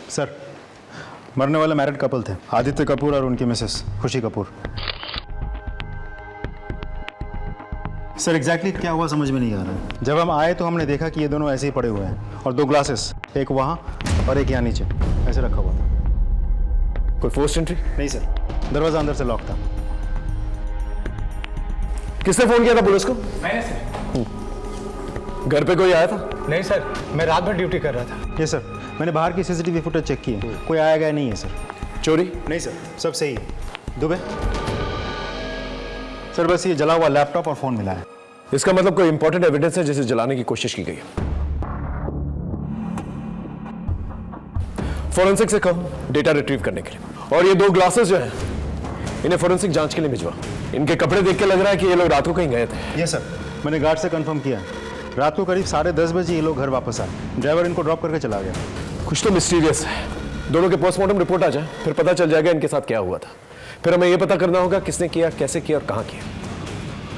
Sir, मरने वाले married couple थे, आदित्य कपूर और उनकी मिसेस खुशी कपूर। सर एग्जैक्टली क्या हुआ समझ में नहीं आ रहा है। जब हम आए तो हमने देखा कि ये दोनों ऐसे ही पड़े हुए हैं और 2 ग्लासेस, एक वहाँ और एक यहाँ नीचे ऐसे रखा हुआ था। कोई फोर्स्ड एंट्री? नहीं सर, दरवाजा अंदर से लॉक था। किसने फोन किया था पुलिस को? मैंने सर। घर पे कोई आया था? नहीं सर, मैं रात भर ड्यूटी कर रहा था। ये सर, मैंने बाहर की सीसीटीवी फुटेज चेक की है, कोई आया गया नहीं है सर। चोरी? नहीं सर, सब सही है। दुबे सर, बस ये जला हुआ लैपटॉप और फोन मिला है। इसका मतलब कोई इंपॉर्टेंट एविडेंस है जिसे जलाने की कोशिश की गई है। फोरेंसिक से कहो डेटा रिट्रीव करने के लिए। और ये 2 ग्लासेस जो हैं इन्हें फोरेंसिक जांच के लिए भिजवा। इनके कपड़े देख के लग रहा है कि ये लोग रात को कहीं गए थे। ये सर, मैंने गार्ड से कंफर्म किया। रात को करीब 10:30 बजे ये लोग घर वापस आए। ड्राइवर इनको ड्रॉप करके चला गया। कुछ तो मिस्टीरियस है। दोनों के पोस्टमार्टम रिपोर्ट आ जाए फिर पता चल जाएगा इनके साथ क्या हुआ था। फिर हमें यह पता करना होगा किसने किया, कैसे किया और कहां किया।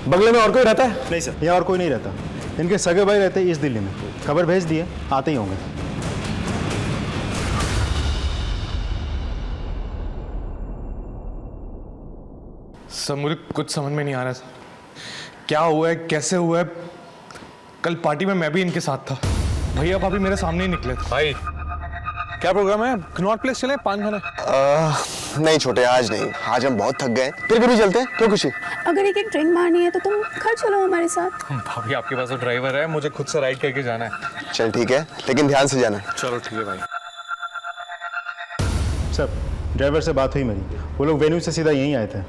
बंगले में और कोई रहता है? नहीं सर, यहाँ और कोई नहीं रहता। इनके सगे भाई रहते हैं इस दिल्ली में। खबर भेज दिए, आते ही होंगे। सर मुझे कुछ समझ में नहीं आ रहा सर, क्या हुआ है, कैसे हुआ है। कल पार्टी में मैं भी इनके साथ था। भैया भाभी मेरे सामने ही निकले थे। भाई क्या प्रोग्राम है? कनॉट प्लेस चले, पान खाने? नहीं छोटे, आज नहीं। आज हम बहुत थक गए। फिर कभी चलते हैं, क्यों खुशी? अगर एक ड्रिंक मारनी है तो तुम घर चलो हमारे साथ। भाभी आपके पास तो ड्राइवर है, मुझे खुद से राइड करके जाना है। चल ठीक है, लेकिन ध्यान से जाना। चलो ठीक है भाई। सर, ड्राइवर से बात हुई मेरी, वो लोग वेन्यू से सीधा यहीं आए थे।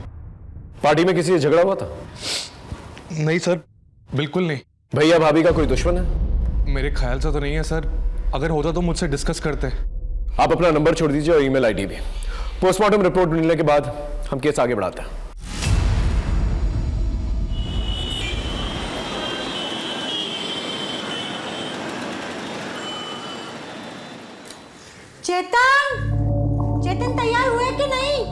पार्टी में किसी से झगड़ा हुआ था? नहीं सर, बिल्कुल नहीं। भैया भाभी का कोई दुश्मन है? मेरे ख्याल से तो नहीं है सर, अगर होता तो मुझसे डिस्कस करते। आप अपना नंबर छोड़ दीजिए और ईमेल आईडी भी। पोस्टमार्टम रिपोर्ट मिलने के बाद हम केस आगे बढ़ाते हैं। चेतन, चेतन तैयार हुए कि नहीं?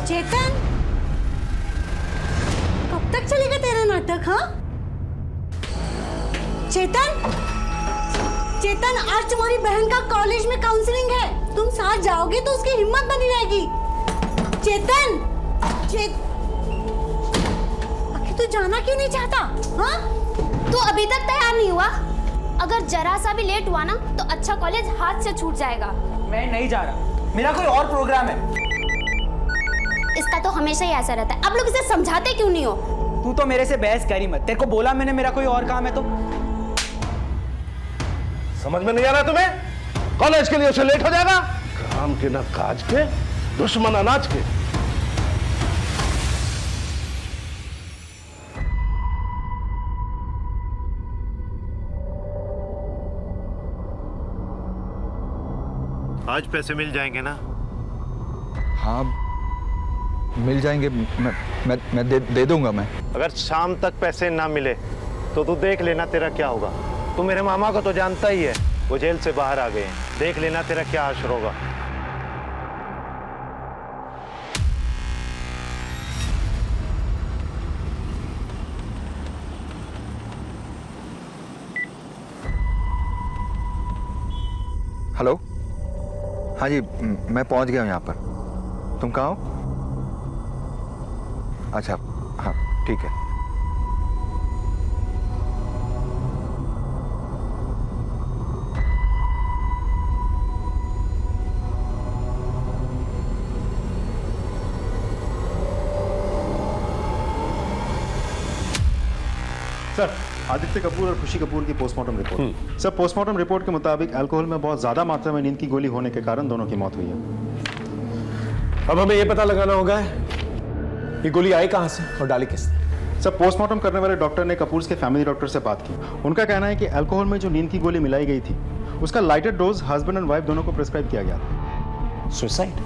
चेतन, कब तक चलेगा तेरा नाटक? हाँ चेतन, चेतन आज तुम्हारी बहन का कॉलेज में काउंसलिंग है, तुम साथ जाओगे तो उसकी हिम्मत बनी रहेगी। चेतन, आखिर तू जाना क्यों नहीं चाहता? हाँ तू अभी तक तैयार नहीं हुआ? अगर जरा सा भी लेट हुआ ना तो अच्छा कॉलेज हाथ से छूट जाएगा। मैं नहीं जा रहा, मेरा कोई और प्रोग्राम है। इसका तो हमेशा ही ऐसा रहता है। अब लोग इसे समझाते क्यों नहीं हो? तू तो मेरे से बहस करी मत, तेरे को बोला मैंने मेरा कोई और काम है तो। समझ में नहीं आ रहा तुम्हें? कॉलेज के लिए उसे लेट हो जाएगा। काम के न काज के, दुश्मन अनाज के। आज पैसे मिल जाएंगे ना? हाँ मिल जाएंगे, मैं दे दूंगा मैं। अगर शाम तक पैसे ना मिले तो तू देख लेना तेरा क्या होगा। तू मेरे मामा को तो जानता ही है, वो जेल से बाहर आ गए हैं। देख लेना तेरा क्या हाशर होगा। हेलो, हाँ जी, मैं पहुंच गया हूँ यहाँ पर। तुम कहाँ हो? अच्छा हाँ ठीक है। सर, आदित्य कपूर और खुशी कपूर की postmortem report. Sir, postmortem report के मुताबिक अल्कोहल में बहुत ज्यादा मात्रा में नींद की गोली होने के कारण दोनों की मौत हुई है। अब हमें यह पता लगाना होगा ये गोली आई कहां से और डाली किसने। सर, पोस्टमार्टम करने वाले डॉक्टर ने कपूर के फैमिली डॉक्टर से बात की। उनका कहना है कि अल्कोहल में जो नींद की गोली मिलाई गई थी उसका lighter dose husband and wife दोनों को प्रिस्क्राइब किया गया था। सुसाइड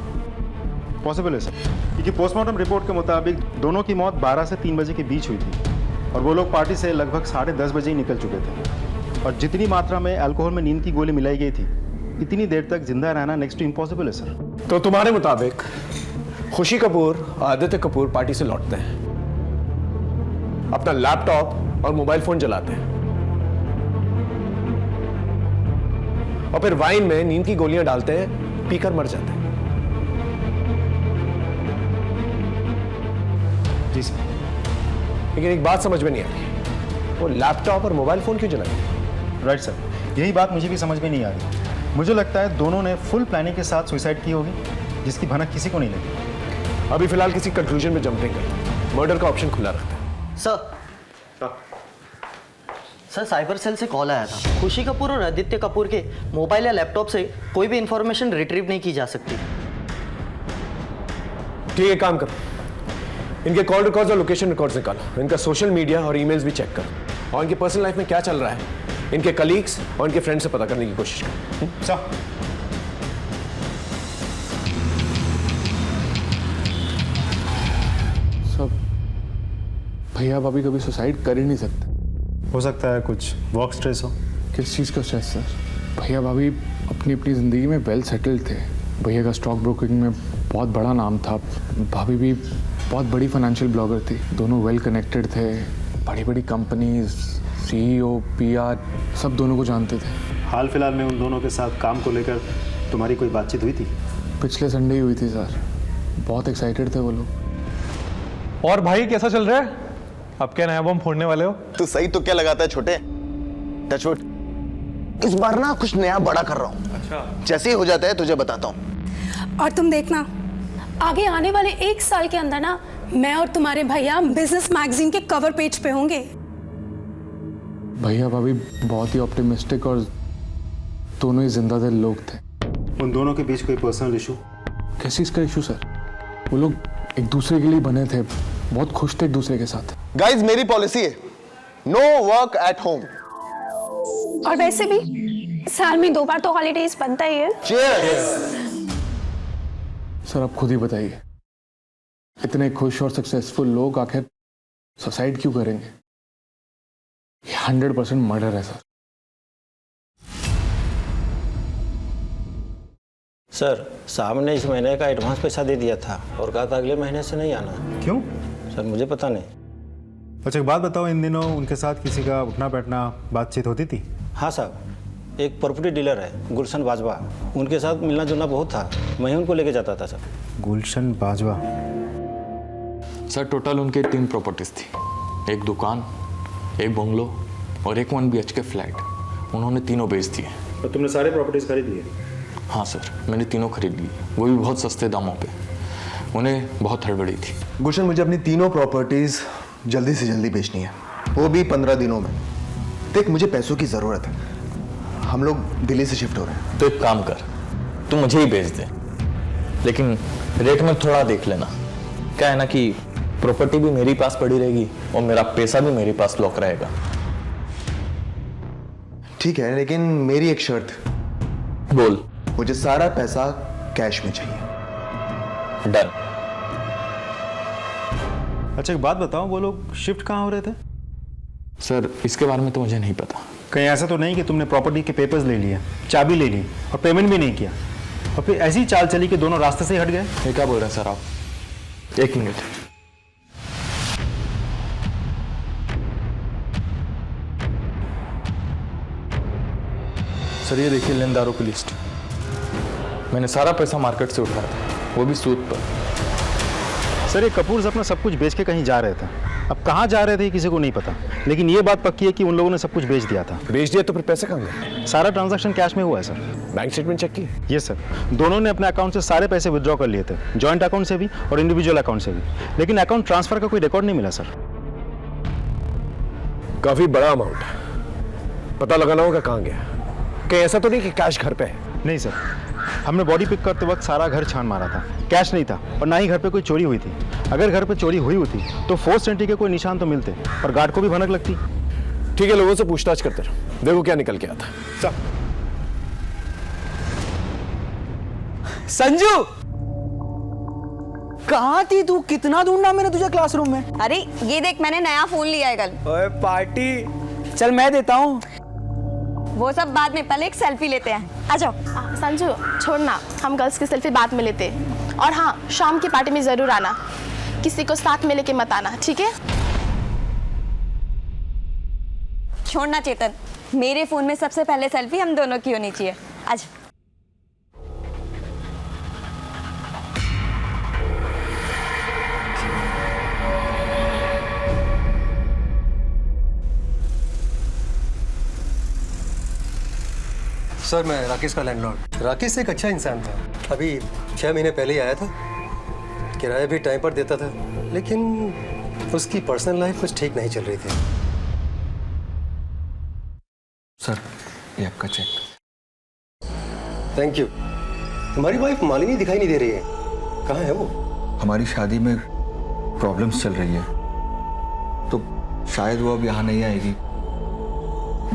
पॉसिबल है सर, क्योंकि पोस्टमार्टम रिपोर्ट के मुताबिक दोनों की मौत 12 से 3 बजे के बीच हुई थी और वो लोग पार्टी से लगभग 10:30 बजे ही निकल चुके थे। और जितनी मात्रा में अल्कोहल में नींद की गोली मिलाई गई थी, इतनी देर तक जिंदा रहना नेक्स्ट टू इम्पॉसिबल है सर। तो तुम्हारे मुताबिक खुशी कपूर और आदित्य कपूर पार्टी से लौटते हैं, अपना लैपटॉप और मोबाइल फोन जलाते हैं और फिर वाइन में नींद की गोलियां डालते हैं, पीकर मर जाते हैं। जी सर। लेकिन एक बात समझ में नहीं आ रही, वो लैपटॉप और मोबाइल फोन क्यों जलाए? राइट सर, यही बात मुझे भी समझ में नहीं आ रही। मुझे लगता है दोनों ने फुल प्लानिंग के साथ सुसाइड की होगी, जिसकी भनक किसी को नहीं लगी। अभी फिलहाल किसी कंक्लूजन में जंप नहीं करते, मर्डर का ऑप्शन खुला रखते हैं। सर साइबर सेल से कॉल आया था। खुशी कपूर और आदित्य कपूर के मोबाइल या लैपटॉप से कोई भी इंफॉर्मेशन रिट्रीव नहीं की जा सकती। ठीक है, काम करो, इनके कॉल रिकॉर्ड्स और लोकेशन रिकॉर्ड्स निकालो, इनका सोशल मीडिया और ईमेल्स भी चेक करो, और इनके पर्सनल लाइफ में क्या चल रहा है, इनके कलीग्स और इनके फ्रेंड्स से पता करने की कोशिश करो। सर, सब भैया भाभी कभी सुसाइड कर ही नहीं सकते। हो सकता है कुछ वर्क स्ट्रेस हो। किस चीज़ का स्ट्रेस सर? भैया भाभी अपनी अपनी ज़िंदगी में वेल सेटल्ड थे। भैया का स्टॉक ब्रोकिंग में बहुत बड़ा नाम था, भाभी भी बहुत बड़ी फाइनेंशियल ब्लॉगर थी, दोनों वेल कनेक्टेड थे, बड़ी बड़ी कंपनीज, सीईओ, पीआर सब दोनों को जानते थे। हाल फिलहाल में उन दोनों के साथ काम को लेकर तुम्हारी कोई बातचीत हुई थी? पिछले संडे ही हुई थी सर, बहुत एक्साइटेड थे वो लोग। और भाई कैसा चल रहा है? अब क्या नया बम फोड़ने वाले हो? तू सही तो क्या लगाता है छोटे? टचवुड, इस बार ना कुछ नया बड़ा कर रहा हूँ। अच्छा। जैसे ही हो जाता है तुझे बताता हूँ। और तुम देखना, आगे आने वाले 1 साल के अंदर ना मैं और तुम्हारे भैया बिजनेस मैगजीन के कवर पेज पे होंगे। भैया भाभी बहुत ही ऑप्टिमिस्टिक और दोनों ही जिंदा दिल लोग थे। उन दोनों के बीच कोई पर्सनल इशू? किस चीज़ का इशू सर? वो लोग एक दूसरे के लिए बने थे, बहुत खुश थे एक दूसरे के साथ। गाइस, मेरी पॉलिसी है, नो वर्क एट होम। और वैसे भी साल में 2 बार तो हॉलीडेज बनता ही है। सर आप खुद ही बताइए, इतने खुश और सक्सेसफुल लोग आखिर सुसाइड क्यों करेंगे? ये 100% मर्डर है सर। सर साहब ने इस महीने का एडवांस पैसा दे दिया था और कहा था अगले महीने से नहीं आना। क्यों? सर मुझे पता नहीं। अच्छा एक बात बताओ, इन दिनों उनके साथ किसी का उठना बैठना बातचीत होती थी? हाँ साहब, एक प्रॉपर्टी डीलर है गुलशन बाजवा, उनके साथ मिलना जुलना बहुत था, मैं ही उनको लेके जाता था सर। गुलशन बाजवा? सर टोटल उनके 3 प्रॉपर्टीज थी, एक दुकान, एक बंगलो और एक 1 BHK फ्लैट। उन्होंने तीनों बेच दिए। तो तुमने सारे प्रॉपर्टीज खरीद लिए? हाँ सर, मैंने तीनों खरीद ली, वो भी बहुत सस्ते दामों पे। उन्हें बहुत हड़बड़ी थी। गुलशन, मुझे अपनी तीनों प्रॉपर्टीज जल्दी से जल्दी बेचनी है, वो भी 15 दिनों में। देख मुझे पैसों की ज़रूरत है, हम लोग दिल्ली से शिफ्ट हो रहे हैं। तो एक काम कर, तू मुझे ही बेच दे, लेकिन रेट में थोड़ा देख लेना। क्या है ना कि प्रॉपर्टी भी मेरी पास पड़ी रहेगी और मेरा पैसा भी मेरे पास लॉक रहेगा। ठीक है, लेकिन मेरी एक शर्त। बोल। मुझे सारा पैसा कैश में चाहिए। डन। अच्छा एक बात बताओ, वो लोग शिफ्ट कहाँ हो रहे थे? सर इसके बारे में तो मुझे नहीं पता। कहीं ऐसा तो नहीं कि तुमने प्रॉपर्टी के पेपर्स ले लिए, चाबी ले ली और पेमेंट भी नहीं किया, और फिर ऐसी चाल चली कि दोनों रास्ते से ही हट गए? ये क्या बोल रहे हैं सर आप? 1 मिनट। सर ये देखिए लेनदारों की लिस्ट। मैंने सारा पैसा मार्केट से उठाया था, वो भी सूद पर। सर ये कपूर्स अपना सब कुछ बेच के कहीं जा रहे थे, अब कहाँ जा रहे थे किसी को नहीं पता, लेकिन ये बात पक्की है कि उन लोगों ने सब कुछ बेच दिया था। बेच दिया तो फिर पैसे कहाँ गए? सारा ट्रांजैक्शन कैश में हुआ है सर। बैंक स्टेटमेंट चेक की? ये सर, दोनों ने अपने अकाउंट से सारे पैसे विड्रॉ कर लिए थे, जॉइंट अकाउंट से भी और इंडिविजुअल अकाउंट से भी, लेकिन अकाउंट ट्रांसफर का कोई रिकॉर्ड नहीं मिला सर। काफी बड़ा अमाउंट है, पता लगाना होगा कहाँ गया। कहीं ऐसा तो नहीं कि कैश घर पे है? नहीं सर, हमने बॉडी पिक करते वक्त सारा घर छान मारा था, कैश नहीं था और ना ही घर पे कोई चोरी हुई थी। अगर घर पे चोरी हुई होती तो फोर्स एंट्री के कोई निशान तो मिलते और गार्ड को भी भनक लगती। ठीक है, लोगों से पूछताछ करते रहो, देखो क्या निकल के आता। सब संजू कहाँ थी तू? कितना ढूंढा मैंने तुझे क्लासरूम में। अरे ये देख, मैंने नया फोन लिया है कल। ओए पार्टी, चल मैं देता हूँ। वो सब बाद में, पहले एक सेल्फी लेते हैं। आ जाओ। संजू छोड़ना, हम गर्ल्स की सेल्फी बाद में लेते। और हाँ, शाम की पार्टी में जरूर आना, किसी को साथ में लेके मत आना, ठीक है? छोड़ना चेतन, मेरे फोन में सबसे पहले सेल्फी हम दोनों की होनी चाहिए। आज सर मैं राकेश का लैंडलॉर्ड। राकेश एक अच्छा इंसान था। अभी 6 महीने पहले ही आया था, किराया भी टाइम पर देता था, लेकिन उसकी पर्सनल लाइफ कुछ ठीक नहीं चल रही थी। सर ये आपका चेक। Thank you. तुम्हारी वाइफ मालिनी दिखाई नहीं दे रही है, कहाँ है वो? हमारी शादी में प्रॉब्लम्स चल रही है, तो शायद वो अब यहाँ नहीं आएगी।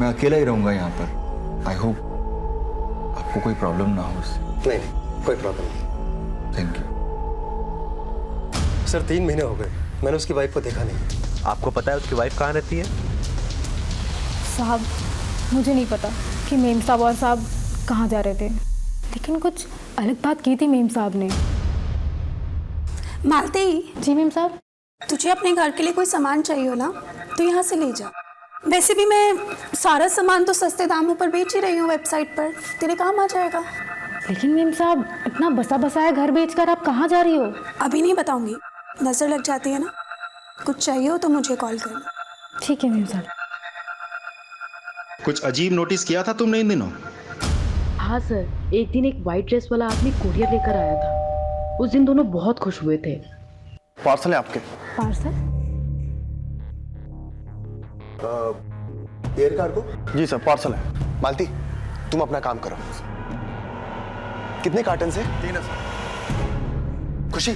मैं अकेला ही रहूँगा यहाँ पर। आई होप आपको कोई प्रॉब्लम ना हो उससे। नहीं, कोई प्रॉब्लम नहीं। Thank you. सर 3 महीने हो गए, मैंने उसकी वाइफ को देखा नहीं। आपको पता है उसकी वाइफ कहाँ रहती है? साहब मुझे नहीं पता कि मेम साहब और साहब कहाँ जा रहे थे, लेकिन कुछ अलग बात की थी मेम साहब ने। मालती। जी मेम साहब। तुझे अपने घर के लिए कोई सामान चाहिए हो ना, तो यहाँ से ले जा। वैसे भी मैं सारा सामान तो सस्ते दामों पर बेच ही रही हूँ वेबसाइट पर, तेरे काम आ जाएगा। लेकिन मेम साहब इतना बसा बसाया घर बेचकर आप कहाँ जा रही हो? अभी नहीं बताऊंगी, नजर लग जाती है ना। कुछ चाहिए हो तो मुझे कॉल करना। ठीक है मेम साहब। कुछ अजीब नोटिस किया था तुमने इन दिनों? हाँ सर, एक दिन एक वाइट ड्रेस वाला आदमी कोरियर लेकर आया था। उस दिन दोनों बहुत खुश हुए थे। पार्सल है आपके? पार्सल? Air cargo? जी सर, पार्सल है। मालती तुम अपना काम करो। कितने कार्टन से? 3 है सर। खुशी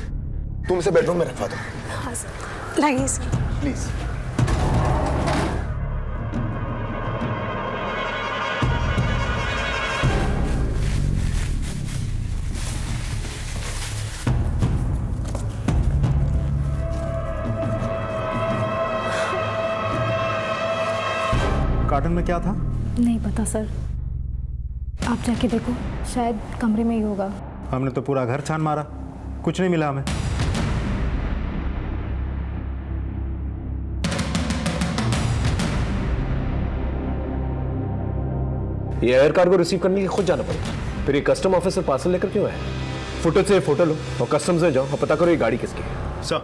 तुम इसे बेडरूम में रखवा दो। हाँ सर, लाइए सर। प्लीज। कार्टन में क्या था? नहीं पता सर, आप जाके देखो, शायद कमरे में ही होगा। हमने तो पूरा घर छान मारा, कुछ नहीं मिला हमें। ये एयर कार्गो रिसीव करने के खुद जाना पड़ेगा, फिर ये कस्टम ऑफिसर पार्सल लेकर क्यों आया? फुटेज से फोटो लो और कस्टम्स में जाओ और पता करो ये गाड़ी किसकी है। सर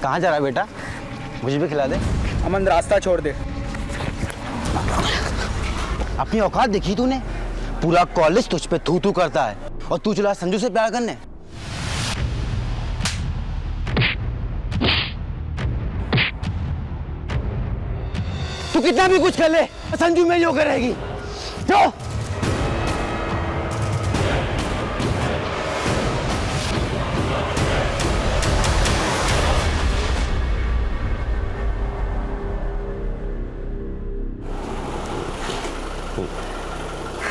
कहाँ जा रहा है बेटा? मुझे भी खिला दे। अमन रास्ता छोड़ दे। अपनी औकात देखी तूने? पूरा कॉलेज तुझ पे थू थू करता है और तू चला संजू से प्यार करने। तू कितना भी कुछ कर ले, संजू में जो करेगी। जो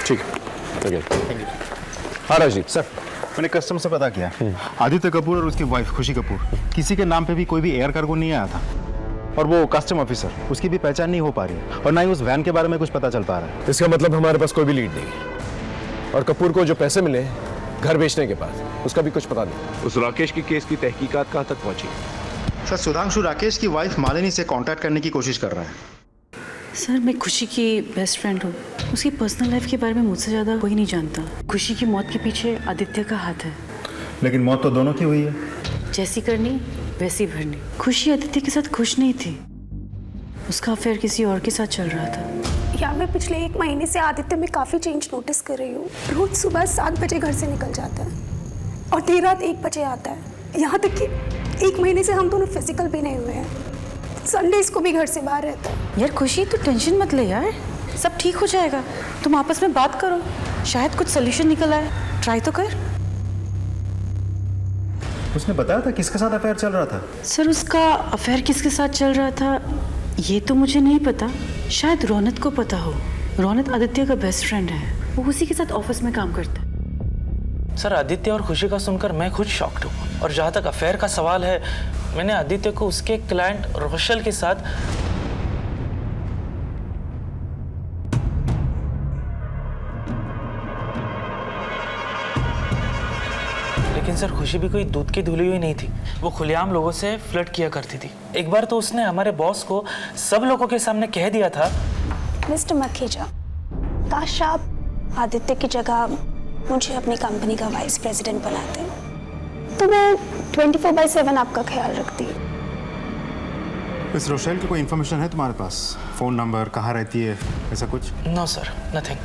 ठीक है। हाँ राजदीप सर, मैंने कस्टम से पता किया, आदित्य कपूर और उसकी वाइफ खुशी कपूर, किसी के नाम पे भी कोई भी एयर कार्गो नहीं आया था। और वो कस्टम ऑफिसर, उसकी भी पहचान नहीं हो पा रही और ना ही उस वैन के बारे में कुछ पता चल पा रहा है। इसका मतलब हमारे पास कोई भी लीड नहीं। और कपूर को जो पैसे मिले घर बेचने के बाद, उसका भी कुछ पता नहीं। उस राकेश की केस की तहकीकात कहाँ तक पहुंची? सर सुधांशु राकेश की वाइफ मालिनी से कांटेक्ट करने की कोशिश कर रहा है। सर मैं खुशी की बेस्ट फ्रेंड हूँ, उसकी पर्सनल लाइफ के बारे में मुझसे ज़्यादा कोई नहीं जानता। खुशी की मौत के पीछे आदित्य का हाथ है। लेकिन मौत तो दोनों की हुई है। जैसी करनी वैसी भरनी। खुशी आदित्य के साथ खुश नहीं थी, उसका अफेयर किसी और के साथ चल रहा था। यार मैं पिछले 1 महीने से आदित्य में काफ़ी चेंज नोटिस कर रही हूँ। रोज सुबह 7 बजे घर से निकल जाता है और देर रात 1 बजे आता है। यहाँ तक कि 1 महीने से हम दोनों फिजिकल भी नहीं हुए हैं। संडेज को भी घर से बाहर रहता है। यार खुशी तू टेंशन मत ले यार, सब ठीक हो जाएगा। तुम आपस में बात करो, शायद कुछ सोल्यूशन निकल आए। ट्राई तो कर। उसने बताया था किसके साथ अफेयर चल रहा था? सर उसका अफेयर किसके साथ चल रहा था ये तो मुझे नहीं पता, शायद रौनक को पता हो। रौनक आदित्य का बेस्ट फ्रेंड है, वो उसी के साथ ऑफिस में काम करता है। सर आदित्य और खुशी का सुनकर मैं खुद शॉक्ड हूँ। और जहाँ तक अफेयर का सवाल है, मैंने आदित्य को उसके क्लाइंट रोशल के साथ लेकिन सर खुशी भी कोई दूध की धुली हुई नहीं थी। वो खुलेआम लोगों से फ्लर्ट किया करती थी। एक बार तो उसने हमारे बॉस को सब लोगों के सामने कह दिया था मिस्टर मखेजा, काश आप आदित्य की जगह मुझे अपनी कंपनी का वाइस प्रेसिडेंट बनाते, तो मैं 24/7 आपका ख्याल रखती। मिस रोशेल की कोई इन्फॉर्मेशन है तुम्हारे पास? फ़ोन नंबर, कहाँ रहती है, ऐसा कुछ? No sir, nothing.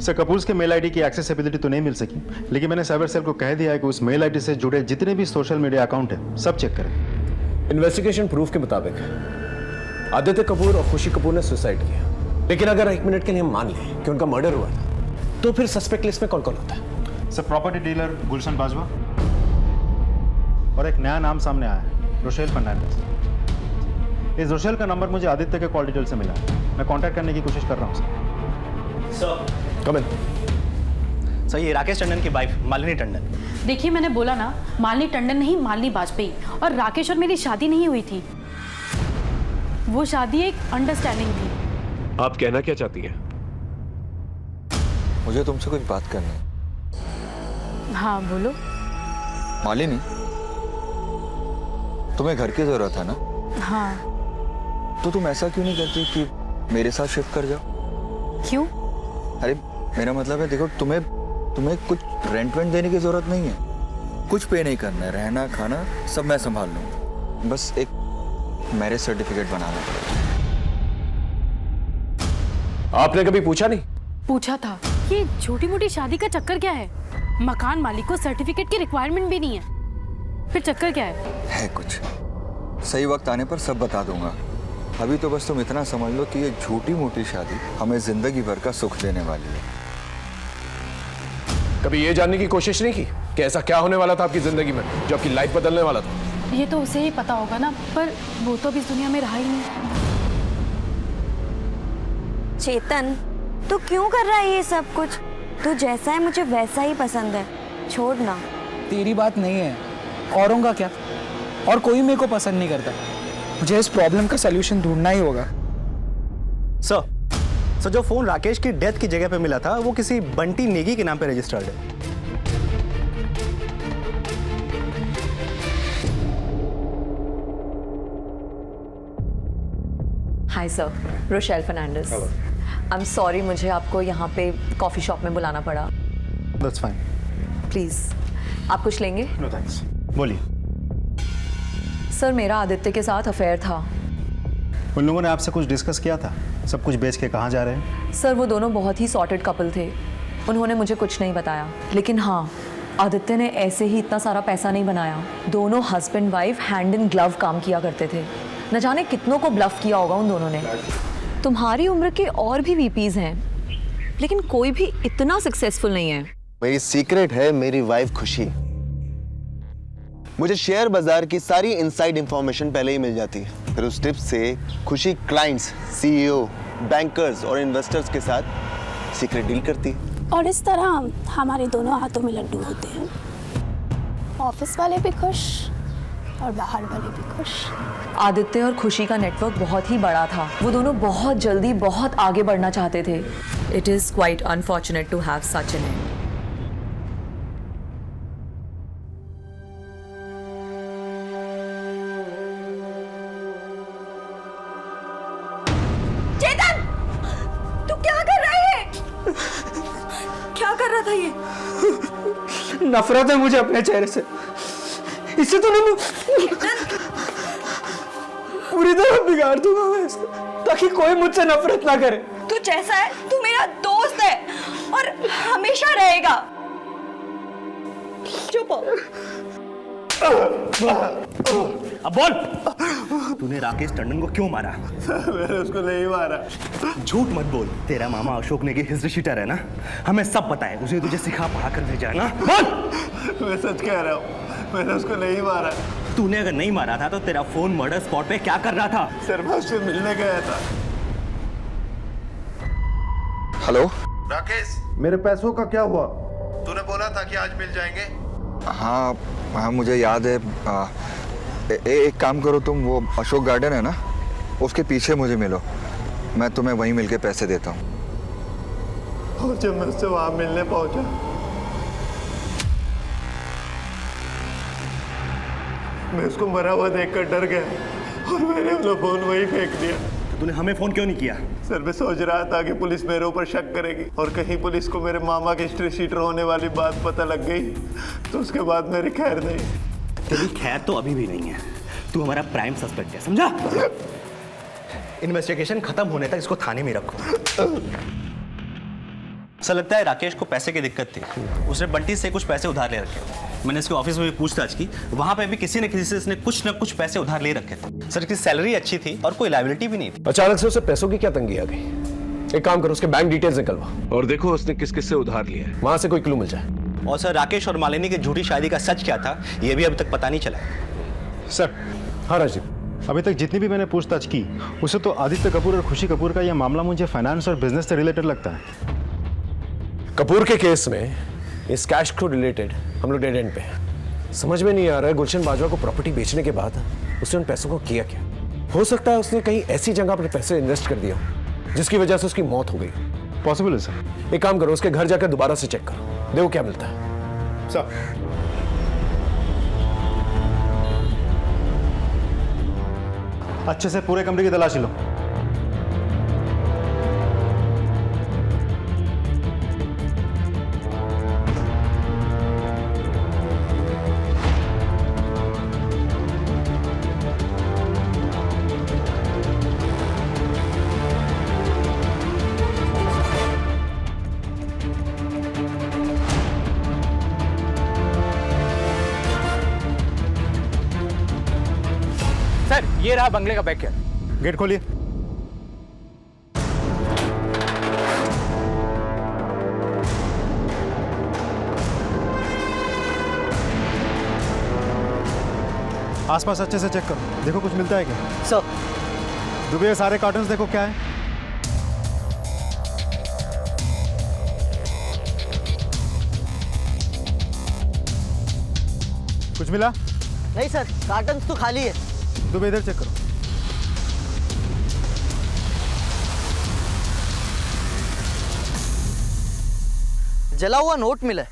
Sir, Kapoors के मेल आईडी की एक्सेसिबिलिटी तो नहीं मिल सकी, लेकिन मैंने साइबर सेल को कह दिया है कि उस मेल आईडी से जुड़े जितने भी सोशल मीडिया अकाउंट है सब चेक करें। इन्वेस्टिगेशन प्रूफ के मुताबिक आदित्य कपूर और खुशी कपूर ने सुसाइड किया, लेकिन अगर 1 मिनट के लिए हम मान लें कि उनका मर्डर हुआ था, तो फिर सस्पेक्ट लिस्ट में कौन कौन होता है? सर, प्रॉपर्टी डीलर गुलशन बाजवा और एक नया नाम सामने आया है, रोशेल फर्नांडिस। इस रोशेल का नंबर मुझे आदित्य के कॉल डिटेल से मिला, मैं कांटेक्ट करने की कोशिश कर रहा हूँ सर। कम इन। सर, ये राकेश टंडन की वाइफ मालिनी टंडन। देखिए, मैंने बोला ना, मालिनी टंडन नहीं, मालिनी वाजपेयी। और राकेश और मेरी शादी नहीं हुई थी, वो शादी एक अंडरस्टैंडिंग थी। आप कहना क्या चाहती हैं? मुझे तुमसे कुछ बात करनी है। हाँ बोलो। मालिनी, तुम्हें घर की जरूरत है ना? हाँ। तो तुम ऐसा क्यों नहीं करती कि मेरे साथ शिफ्ट कर जाओ? क्यों? अरे मेरा मतलब है, देखो तुम्हें कुछ रेंट देने की जरूरत नहीं है, कुछ पे नहीं करना है, रहना खाना सब मैं संभाल लूंगा, बस एक मैरिज सर्टिफिकेट बनाना पड़ेगा। आपने कभी पूछा नहीं? पूछा था। ये छोटी मोटी शादी का चक्कर क्या है? मकान मालिक को सर्टिफिकेट की रिक्वायरमेंट भी नहीं है, फिर चक्कर क्या है कुछ। सही वक्त आने पर सब बता दूंगा, अभी तो बस तुम इतना समझ लो कि ये छोटी मोटी शादी हमें जिंदगी भर का सुख देने वाली है। कभी ये जानने की कोशिश नहीं की कि ऐसा क्या होने वाला था आपकी जिंदगी में जो आपकी लाइफ बदलने वाला था? ये तो उसे ही पता होगा ना, पर वो तो अभी इस दुनिया में रहा ही नहीं। चेतन, तू क्यों कर रहा है ये सब कुछ? तू जैसा है मुझे वैसा ही पसंद है, छोड़ ना। तेरी बात नहीं है, औरों का क्या? और कोई मेरे को पसंद नहीं करता, मुझे इस प्रॉब्लम का सलूशन ढूंढना ही होगा। सर, जो फोन राकेश की डेथ की जगह पे मिला था वो किसी बंटी नेगी के नाम पे रजिस्टर्ड है। Hi sir, Rochelle Fernandes. I am sorry, मुझे आपको यहाँ पे कॉफ़ी शॉप में बुलाना पड़ा। That's fine. प्लीज़, आप कुछ लेंगे? No thanks. बोलिए। सर, मेरा आदित्य के साथ अफेयर था। उन लोगों ने आपसे कुछ डिस्कस किया था? सब कुछ बेच के कहाँ जा रहे हैं? सर, वो दोनों बहुत ही सॉर्टेड कपल थे, उन्होंने मुझे कुछ नहीं बताया, लेकिन हाँ, आदित्य ने ऐसे ही इतना सारा पैसा नहीं बनाया। दोनों husband wife hand in glove काम किया करते थे, न जाने कितनों को ब्लफ किया होगा उन दोनों ने। तुम्हारी उम्र के और भी वीपीज हैं, लेकिन कोई भी इतना सक्सेसफुल नहीं है। मेरी सीक्रेट है मेरी वाइफ खुशी। मुझे शेयर बाजार की सारी इनसाइड इंफॉर्मेशन पहले ही मिल जाती है, फिर उस टिप्स से खुशी क्लाइंट्स, सीईओ, बैंकर्स और इन्वेस्टर्स के साथ सीक्रेट डील करती है। और इस तरह हमारे दोनों हाथों में लड्डू होते हैं, ऑफिस वाले भी खुश और बाहर वाले भी खुश। आदित्य और खुशी का नेटवर्क बहुत ही बड़ा था, वो दोनों बहुत जल्दी बहुत आगे बढ़ना चाहते थे। It is quite unfortunate to have such an end. Chetan, तू क्या कर रहा है? क्या कर रहा था ये? नफरत है मुझे अपने चेहरे से, इससे तो मैं पूरी तरह बिगाड़ दूंगा मैं इसको, ताकि कोई मुझसे नफरत ना करे। तू जैसा है, तू मेरा दोस्त है और हमेशा रहेगा। चुप हो। अब बोल, तूने राकेश टंडन को क्यों मारा? मैंने उसको नहीं मारा। झूठ मत बोल, तेरा मामा अशोक नेगी हिस्ट्री शीटर है ना, हमें सब पता है, उसे तुझे सिखा पढ़ा कर भेजा है ना। बोल। मैं सच कह रहा हूँ, मैंने उसको नहीं मारा। तूने अगर नहीं मारा था तो तेरा फोन मर्डर स्पॉट पे क्या कर रहा था? शर्मा से मिलने गया था। हेलो राकेश, मेरे पैसों का क्या हुआ? तूने बोला था कि आज मिल जाएंगे। हाँ हाँ, मुझे याद है। एक काम करो तुम, वो अशोक गार्डन है ना, उसके पीछे मुझे मिलो, मैं तुम्हें वहीं मिलके पैसे देता हूँ। और जब मैं उससे वहाँ मिलने पहुँचा, मैं उसको मरा हुआ देखकर डर गया और मैंने अपना फोन वहीं फेंक दिया। तो तूने हमें फोन क्यों नहीं किया? सर मैं सोच रहा था कि पुलिस मेरे ऊपर शक करेगी और कहीं पुलिस को मेरे मामा के हिस्ट्री शीटर होने वाली बात पता लग गई तो उसके बाद मेरी खैर नहीं। तेरी खैर तो अभी भी नहीं है, तू हमारा प्राइम सस्पेक्ट है, समझा? इन्वेस्टिगेशन खत्म होने तक इसको थाने में रखो। सर लगता है राकेश को पैसे की दिक्कत थी, उसने बंटी से कुछ पैसे उधार ले रखे। मैंने इसके ऑफिस में भी पूछताछ की, वहां पे भी किसी न किसी से इसने कुछ न कुछ पैसे उधार ले रखे थे। सर इसकी सैलरी अच्छी थी और कोई लायबिलिटी भी नहीं थी। अचानक से उसे पैसों की क्या तंगी आ गई? एक काम करो, उसके बैंक डिटेल्स निकलवा और देखो उसने किस किस से उधार लिया है, वहां से कोई क्लू मिल जाए। और सर राकेश और मालिनी की झूठी शादी का सच क्या था ये भी अभी तक पता नहीं चला। सर। हाँ राजीव, अभी तक जितनी भी मैंने पूछताछ की उसे तो आदित्य कपूर और खुशी कपूर का यह मामला मुझे फाइनेंस और बिजनेस से रिलेटेड लगता है। कपूर के केस में इस कैश को रिलेटेड हम लोग डेड एंड पे हैं। समझ में नहीं आ रहा है गुलशन बाजवा को प्रॉपर्टी बेचने के बाद उसने उन पैसों को किया क्या। हो सकता है उसने कहीं ऐसी जगह अपने पैसे इन्वेस्ट कर दिया जिसकी वजह से उसकी मौत हो गई। पॉसिबल है सर। एक काम करो, उसके घर जाकर दोबारा से चेक करो, देखो क्या मिलता है। सर अच्छे से पूरे कमरे की तलाशी लो। सर ये रहा बंगले का बैक गेट खोलिए। आसपास अच्छे से चेक करो, देखो कुछ मिलता है क्या। सर दुबे सारे कार्टन्स देखो क्या है। कुछ मिला? नहीं सर, कार्टन तो खाली है। दुबे इधर चेक करो। जला हुआ नोट मिला है।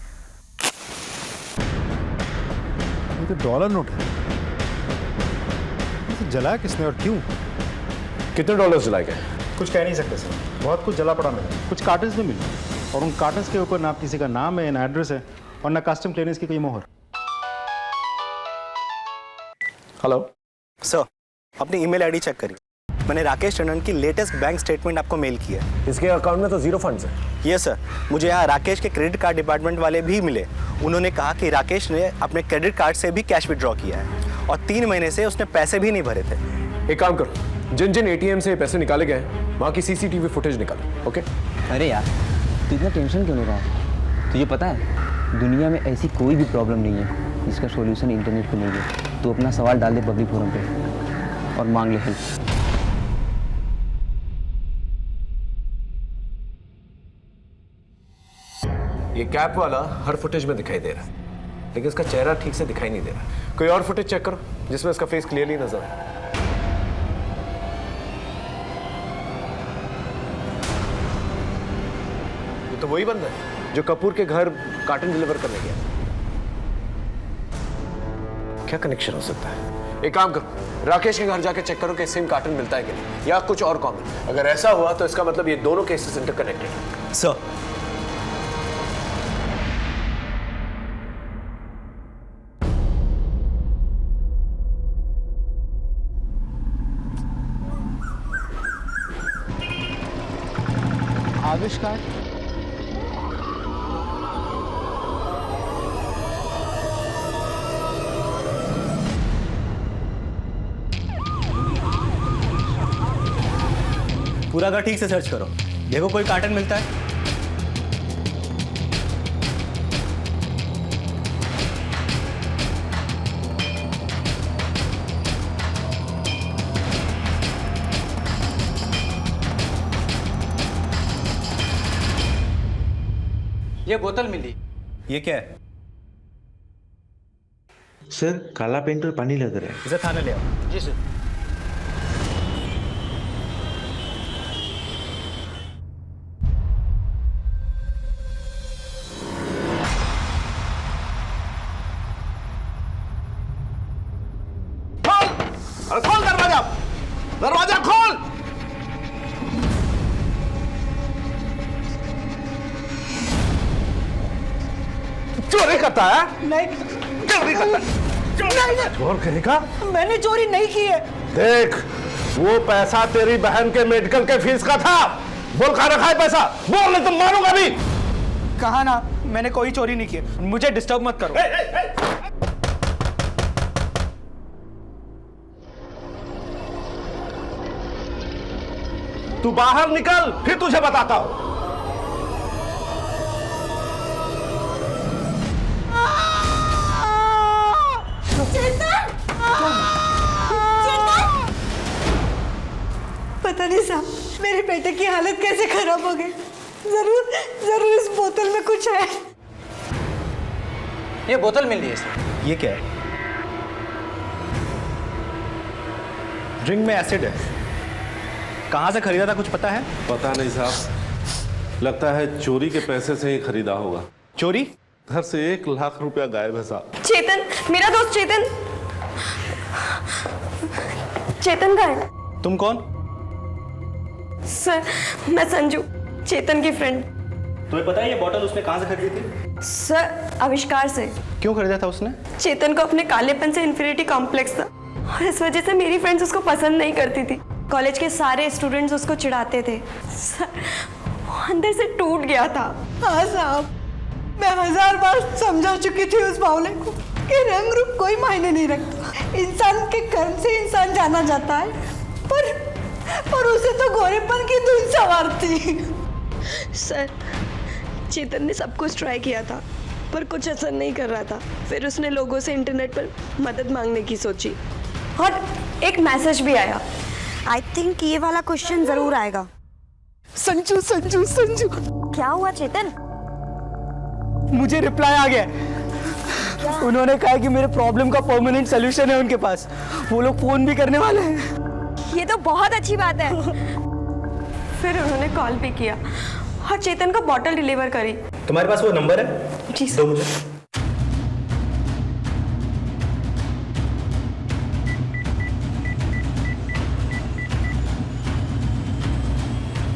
ये तो डॉलर नोट है। ये जलाया किसने और क्यों? कितने डॉलर्स जलाए गए? कुछ कह नहीं सकते सर, बहुत कुछ जला पड़ा मिला। कुछ कार्टन्स भी मिले और उन कार्टन्स के ऊपर ना किसी का नाम है, ना एड्रेस है और ना कस्टम क्लियरेंस की कोई मोहर। हेलो सर, अपनी ईमेल आईडी चेक करिए। मैंने राकेश टंडन की लेटेस्ट बैंक स्टेटमेंट आपको मेल किया है। इसके अकाउंट में तो जीरो फंड्स है। ये सर, मुझे यहाँ राकेश के क्रेडिट कार्ड डिपार्टमेंट वाले भी मिले। उन्होंने कहा कि राकेश ने अपने क्रेडिट कार्ड से भी कैश विड्रॉ किया है और 3 महीने से उसने पैसे भी नहीं भरे थे। एक काम करो, जिन जिन एटीएम से पैसे निकाले गए वहाँ की सीसीटीवी फुटेज निकालो। ओके? अरे यार तू इतना टेंशन क्यों ले रहा है? तुझे पता है दुनिया में ऐसी कोई भी प्रॉब्लम नहीं है जिसका सॉल्यूशन इंटरनेट पे नहीं है। तू अपना सवाल डाल दे पब्लिक फोरम पे और मांग ले हेल्प। ये कैप वाला हर फुटेज में दिखाई दे रहा है, लेकिन इसका चेहरा ठीक से दिखाई नहीं दे रहा। कोई और फुटेज चेक करो जिसमें इसका फेस क्लियरली नजर आए। ये तो वही बंदा है जो कपूर के घर कार्टन डिलीवर करने गया। क्या कनेक्शन हो सकता है? एक काम करो, राकेश के घर जाके चेक करो कि सेम कार्टन मिलता है कि नहीं या कुछ और कॉमन। अगर ऐसा हुआ तो इसका मतलब ये दोनों केसेस इंटरकनेक्टेड हैं। सर, आविष्कार पूरा घर ठीक से सर्च करो, देखो कोई कार्टन मिलता है। ये बोतल मिली। ये क्या है? सर काला पेंट और पानी लग रहा है। इसे थाने ले आओ। जी सर। करता है? नहीं चोरी करता नहीं चोर कहेगा? मैंने चोरी नहीं की है। देख, वो पैसा तेरी बहन के मेडिकल के फीस का था। बोल कहाँ रखा है पैसा? बोल नहीं तो मारूंगा भी। कहा ना, मैंने कोई चोरी नहीं की है। मुझे डिस्टर्ब मत करो। तू बाहर निकल, फिर तुझे बताता हूं। पता नहीं साहब, मेरे बेटे की हालत कैसे खराब हो गई। जरूर जरूर इस बोतल में कुछ है। ये बोतल मिल रही है सर। ये क्या है? ड्रिंक में एसिड है। कहाँ से खरीदा था कुछ पता है? पता नहीं साहब, लगता है चोरी के पैसे से ही खरीदा होगा। चोरी? घर से 1 लाख रुपया गायब है साहब। चेतन, मेरा दोस्त चेतन। चेतन कहाँ है? तुम कौन? सर, मैं संजू, चेतन की फ्रेंड। तुम्हें पता है ये बोतल उसने कहाँ से खरीदी थी? सर, आविष्कार से। क्यों खरीदा था उसने? चेतन को अपने कालेपन से इन्फिनिटी कॉम्प्लेक्स था और इस वजह से मेरी फ्रेंड्स उसको पसंद नहीं करती थी। कॉलेज के सारे स्टूडेंट्स उसको चिढ़ाते थे। सर, वो अंदर से टूट गया था। हाँ साहब, मैं 1000 बार समझा चुकी थी उस बावले को कि रंग रूप कोई मायने नहीं रखता। इंसान के कर्म से इंसान जाना जाता है, पर उसे तो गोरेपन की धुन सवार थी। सर, चेतन ने सब कुछ ट्राई किया था पर कुछ असर नहीं कर रहा था। फिर उसने लोगों से इंटरनेट पर मदद मांगने की सोची और एक मैसेज भी आया। आई थिंक ये वाला क्वेश्चन जरूर आएगा। संजू संजू संजू, क्या हुआ चेतन? मुझे रिप्लाई आ गया। उन्होंने कहा कि मेरे प्रॉब्लम का परमानेंट सॉल्यूशन है उनके पास। वो लोग फोन भी करने वाले हैं। ये तो बहुत अच्छी बात है। फिर उन्होंने कॉल भी किया और चेतन को बॉटल डिलीवर करी। तुम्हारे पास वो नंबर है? जी सर। दो मुझे।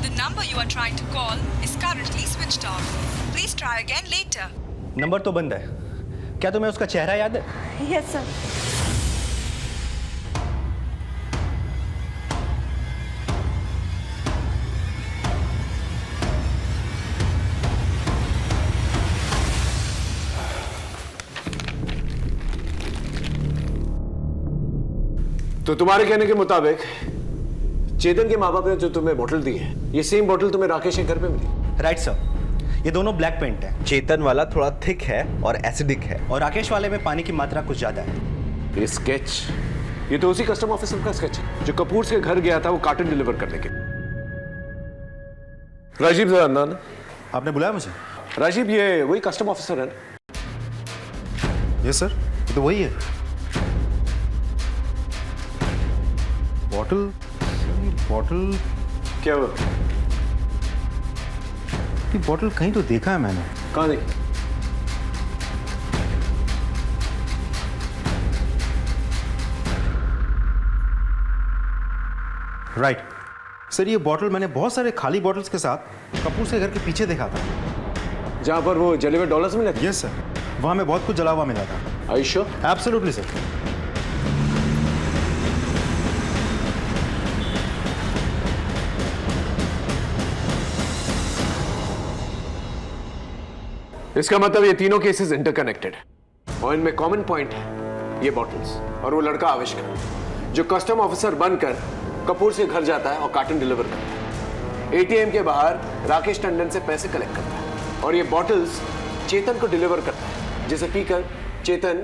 The number you are trying to call is currently switched off. Please try again later. Number तो बंद है। क्या तुम्हें उसका चेहरा याद है? Yes sir. तो तुम्हारे कहने के मुताबिक चेतन के माँ बाप ने जो तुम्हें बोतल दी है, ये सेम बोतल तुम्हें राकेश के घर पे मिली? राइट सर, ये दोनों ब्लैक पेंट है। चेतन वाला थोड़ा थिक है और एसिडिक है, और राकेश वाले में पानी की मात्रा कुछ ज्यादा है। ये स्केच, ये तो उसी कस्टम ऑफिसर का स्केच है जो कपूर के घर गया था वो कार्टन डिलीवर करने के। राजीव जरा अंदर आना। आपने बुलाया मुझे? राजीव, ये वही कस्टम ऑफिसर है ना? यस सर, ये तो वही है। बॉटल क्या हुआ? ये बॉटल कहीं तो देखा है मैंने। कहाँ देखी? राइट सर, ये बॉटल मैंने बहुत सारे खाली बॉटल्स के साथ कपूर से घर के पीछे देखा था, जहां पर वो जले हुए डॉलर्स मिले थे। यस सर, वहां में बहुत कुछ जला हुआ मिला था। Are you sure? Absolutely sir. इसका मतलब ये तीनों केसेस इंटरकनेक्टेड है और इनमें कॉमन पॉइंट है, ये बॉटल्स और वो लड़का आविष्कार जो कस्टम ऑफिसर बनकर कपूर से घर जाता है और कार्टन डिलीवर करता है। एटीएम के बाहर राकेश टंडन से पैसे कलेक्ट करता है और ये बॉटल्स चेतन को डिलीवर करता है, जिसे पीकर चेतन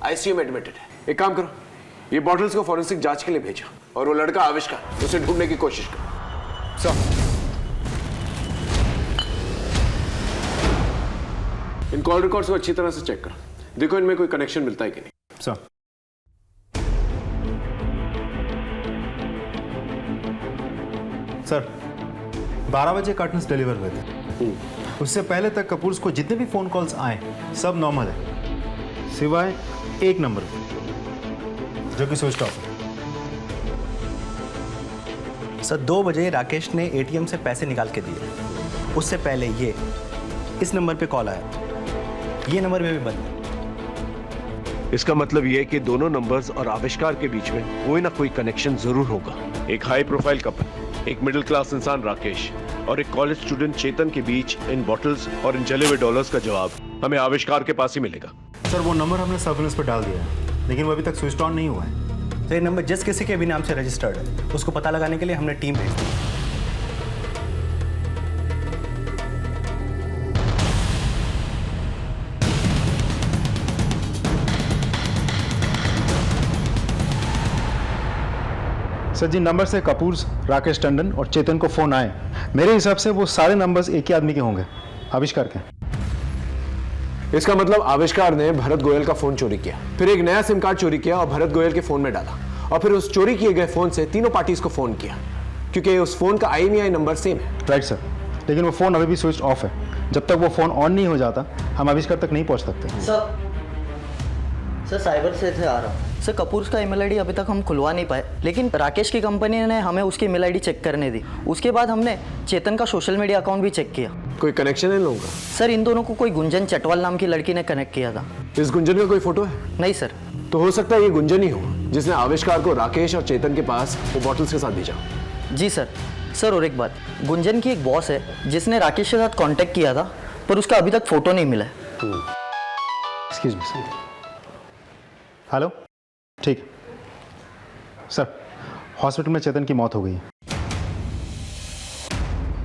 आईसीयू में एडमिटेड है। एक काम करो, ये बॉटल्स को फॉरेंसिक जांच के लिए भेजो और वो लड़का आविष्कार उसे ढूंढने की कोशिश करो। सर, इन कॉल रिकॉर्ड्स को अच्छी तरह से चेक करो, देखो इनमें कोई कनेक्शन मिलता है कि नहीं। सर, सर 12 बजे कार्टन्स डिलीवर हुए थे। उससे पहले तक कपूर्स को जितने भी फोन कॉल्स आए सब नॉर्मल है, सिवाय एक नंबर जो कि स्विच ऑफ है। सर 2 बजे राकेश ने एटीएम से पैसे निकाल के दिए, उससे पहले ये इस नंबर पे कॉल आया, ये नंबर में भी बंद है। इसका मतलब यह है कि दोनों नंबर्स और आविष्कार के बीच में कोई ना कोई कनेक्शन जरूर होगा। एक हाई प्रोफाइल कपल, एक मिडिल क्लास इंसान राकेश और एक कॉलेज स्टूडेंट चेतन के बीच इन बॉटल्स और इन जले हुए डॉलर्स का जवाब हमें आविष्कार के पास ही मिलेगा। सर वो नंबर हमने सर्विलेंस पर डाल दिया है, लेकिन वो अभी तक स्विच ऑन नहीं हुआ है। तो ये नंबर जिस किसी के भी नाम से रजिस्टर्ड है, उसको पता लगाने के लिए हमने टीम भेज दी। सर जिन नंबर से कपूर, राकेश टंडन और चेतन को फोन आए, मेरे हिसाब से वो सारे नंबर्स एक ही आदमी के होंगे, आविष्कार के। इसका मतलब आविष्कार ने भरत गोयल का फोन चोरी किया, फिर एक नया सिम कार्ड चोरी किया और भरत गोयल के फोन में डाला, और फिर उस चोरी किए गए फोन से तीनों पार्टीज को फोन किया, क्योंकि उस फोन का IMEI नंबर सेम है। राइट सर, लेकिन वो फोन अभी भी स्विच ऑफ है। जब तक वो फोन ऑन नहीं हो जाता, हम आविष्कार तक नहीं पहुंच सकते। सर साइबर से आ रहा हूँ। सर कपूर का ईमेल आईडी अभी तक हम खुलवा नहीं पाए, लेकिन राकेश की कंपनी ने हमें उसकी ईमेल आईडी चेक करने दी। उसके बाद हमने चेतन का सोशल मीडिया अकाउंट भी चेक किया। कोई कनेक्शन है इन लोगों का? सर इन दोनों को कोई गुंजन चटवाल नाम की लड़की ने कनेक्ट किया था। इस गुंजन का कोई फोटो है? नहीं सर। तो हो सकता है ये गुंजन ही हो जिसने आविष्कार को राकेश और चेतन के पास वो बॉटल्स के साथ भेजा। जी सर। सर और एक बात, गुंजन की एक बॉस है जिसने राकेश के साथ कांटेक्ट किया था, पर उसका अभी तक फोटो नहीं मिला है। Excuse me sir. हेलो, ठीक सर, हॉस्पिटल में चेतन की मौत हो गई है।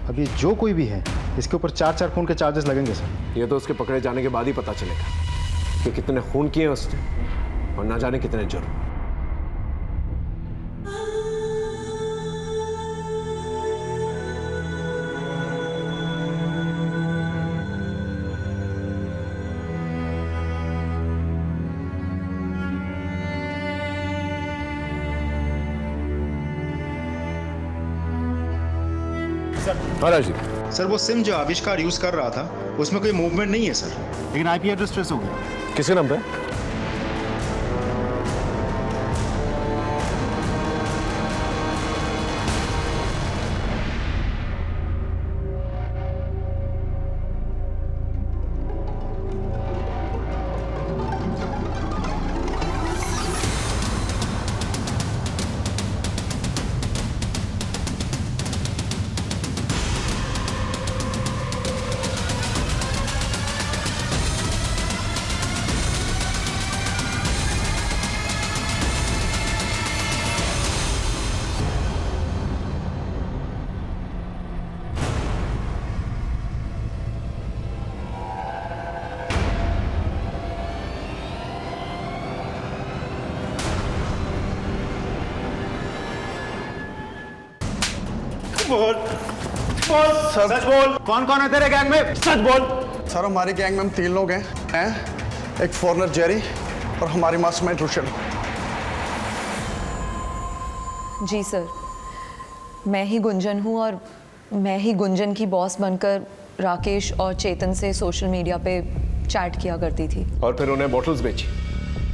अभी जो कोई भी है, इसके ऊपर 4 खून के चार्जेस लगेंगे सर। ये तो उसके पकड़े जाने के बाद ही पता चलेगा कि कितने खून किए उसने और ना जाने कितने जुर्म। सर वो सिम जो आविष्कार यूज कर रहा था, उसमें कोई मूवमेंट नहीं है सर, लेकिन IP एड्रेस ट्रेस हो गया। किसके नाम पे? बोल बोल सच बोल, कौन कौन है तेरे गैंग में? सच बोल। सर हमारी गैंग में हम 3 लोग हैं, एक फॉरनर जेरी और हमारी मास्टरमाइंड रुशल। जी सर, मैं ही गुंजन हूँ और मैं ही गुंजन की बॉस बनकर राकेश और चेतन से सोशल मीडिया पे चैट किया करती थी। और फिर उन्हें बॉटल्स बेची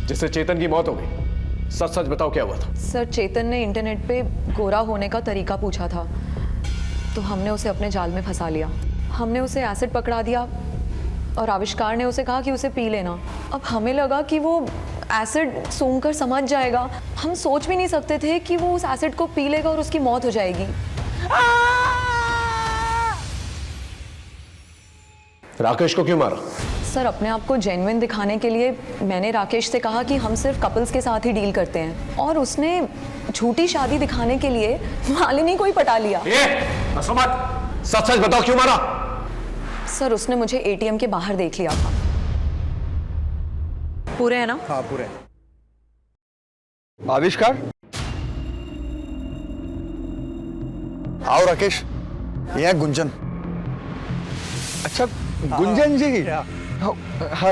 जिससे चेतन की मौत हो गई। सच सच बताओ क्या हुआ था? सर चेतन ने इंटरनेट पे गोरा होने का तरीका पूछा था, तो हमने उसे अपने जाल में फंसा लिया। हमने उसे एसिड पकड़ा दिया और आविष्कार ने उसे कहा कि उसे पी लेना। अब हमें लगा कि वो एसिड सूंघकर समझ जाएगा। हम सोच भी नहीं सकते थे कि वो उस एसिड को पी लेगा और उसकी मौत हो जाएगी। राकेश को क्यों मारा? सर अपने आप को जेन्युइन दिखाने के लिए मैंने राकेश से कहा कि हम सिर्फ कपल्स के साथ ही डील करते हैं, और उसने झूठी शादी दिखाने के लिए मालिनी को ही पटा लिया। सच सच बताओ क्यों मारा? सर उसने मुझे ATM के बाहर देख लिया था। पूरे हैं ना? हाँ पूरे। आविष्कार, आओ राकेश, ये है गुंजन। अच्छा गुंजन जी,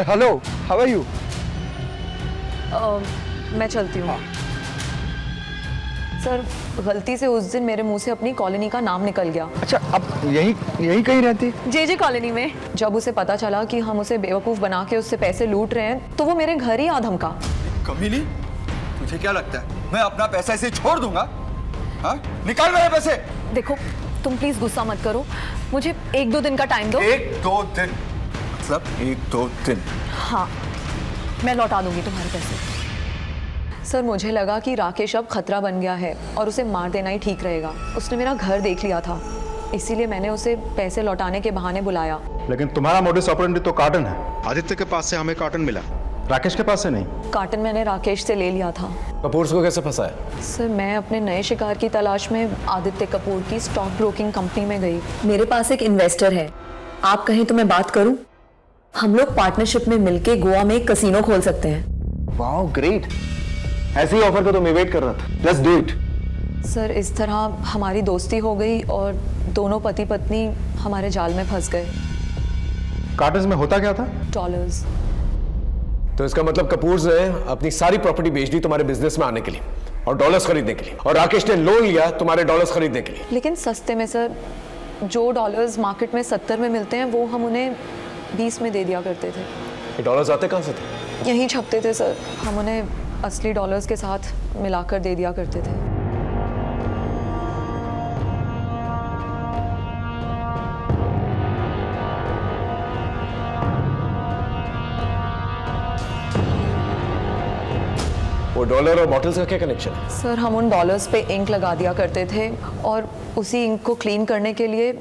हेलो, हाउ आर यू? मैं चलती हूँ। सर गलती से उस दिन मेरे मुंह से अपनी कॉलोनी का नाम निकल गया। अच्छा, अब यही कहीं रहती? JJ कॉलोनी में। जब उसे पता चला कि हम उसे बेवकूफ़ बना के उससे पैसे लूट रहे हैं, तो वो मेरे घर ही आ धमका। कमीनी, तुझे क्या लगता है मैं अपना पैसा ऐसे छोड़ दूंगा? हाँ? निकाल मेरे पैसे। देखो तुम प्लीज गुस्सा मत करो, मुझे 1-2 दिन का टाइम दो। 1-2 दिन मतलब 1-2 दिन? हाँ। मैं लौटा दूंगी तुम्हारे पैसे। सर मुझे लगा कि राकेश अब खतरा बन गया है और उसे मार देना ही ठीक रहेगा। उसने मेरा घर देख लिया था, इसीलिए मैंने उसे पैसे लौटाने के बहाने बुलाया। लेकिन तुम्हारा मोडिस ऑपरेंडी तो कार्टन है। आदित्य के पास से हमें कार्टन मिला, राकेश के पास से नहीं। कार्टन मैंने राकेश से ले लिया था। कपूर को कैसे फंसाया? सर मैं अपने नए शिकार की तलाश में आदित्य कपूर की स्टॉक ब्रोकिंग कंपनी में गई। मेरे पास एक इन्वेस्टर है, आप कहें तो मैं बात करूं? हम लोग पार्टनरशिप में मिलके गोवा में एक कसीनो खोल सकते हैं। वाओ ग्रेट, ऐसी ऑफर को तो मैं वेट कर रहा था। Let's do it. सर इस तरह हमारी दोस्ती हो गई और दोनों पति पत्नी हमारे जाल में फंस गए। कार्टन में होता क्या था? डॉलर्स। तो इसका मतलब कपूर ने अपनी सारी प्रॉपर्टी बेच दी तुम्हारे बिजनेस में आने के लिए और डॉलर्स खरीदने के लिए, और राकेश ने लोन लिया तुम्हारे डॉलर्स खरीदने के लिए। लेकिन सस्ते में सर, जो डॉलर्स मार्केट में 70 में मिलते हैं वो हम उन्हें 20 में दे दिया करते थे। ये डॉलर्स आते कहाँ से थे? यहीं छपते थे सर, हम उन्हें असली डॉलर्स के साथ मिलाकर दे दिया करते थे। वो डॉलर और बॉटल्स का क्या कनेक्शन है? सर हम उन डॉलर्स पे इंक लगा दिया करते थे और उसी इंक को क्लीन करने के लिए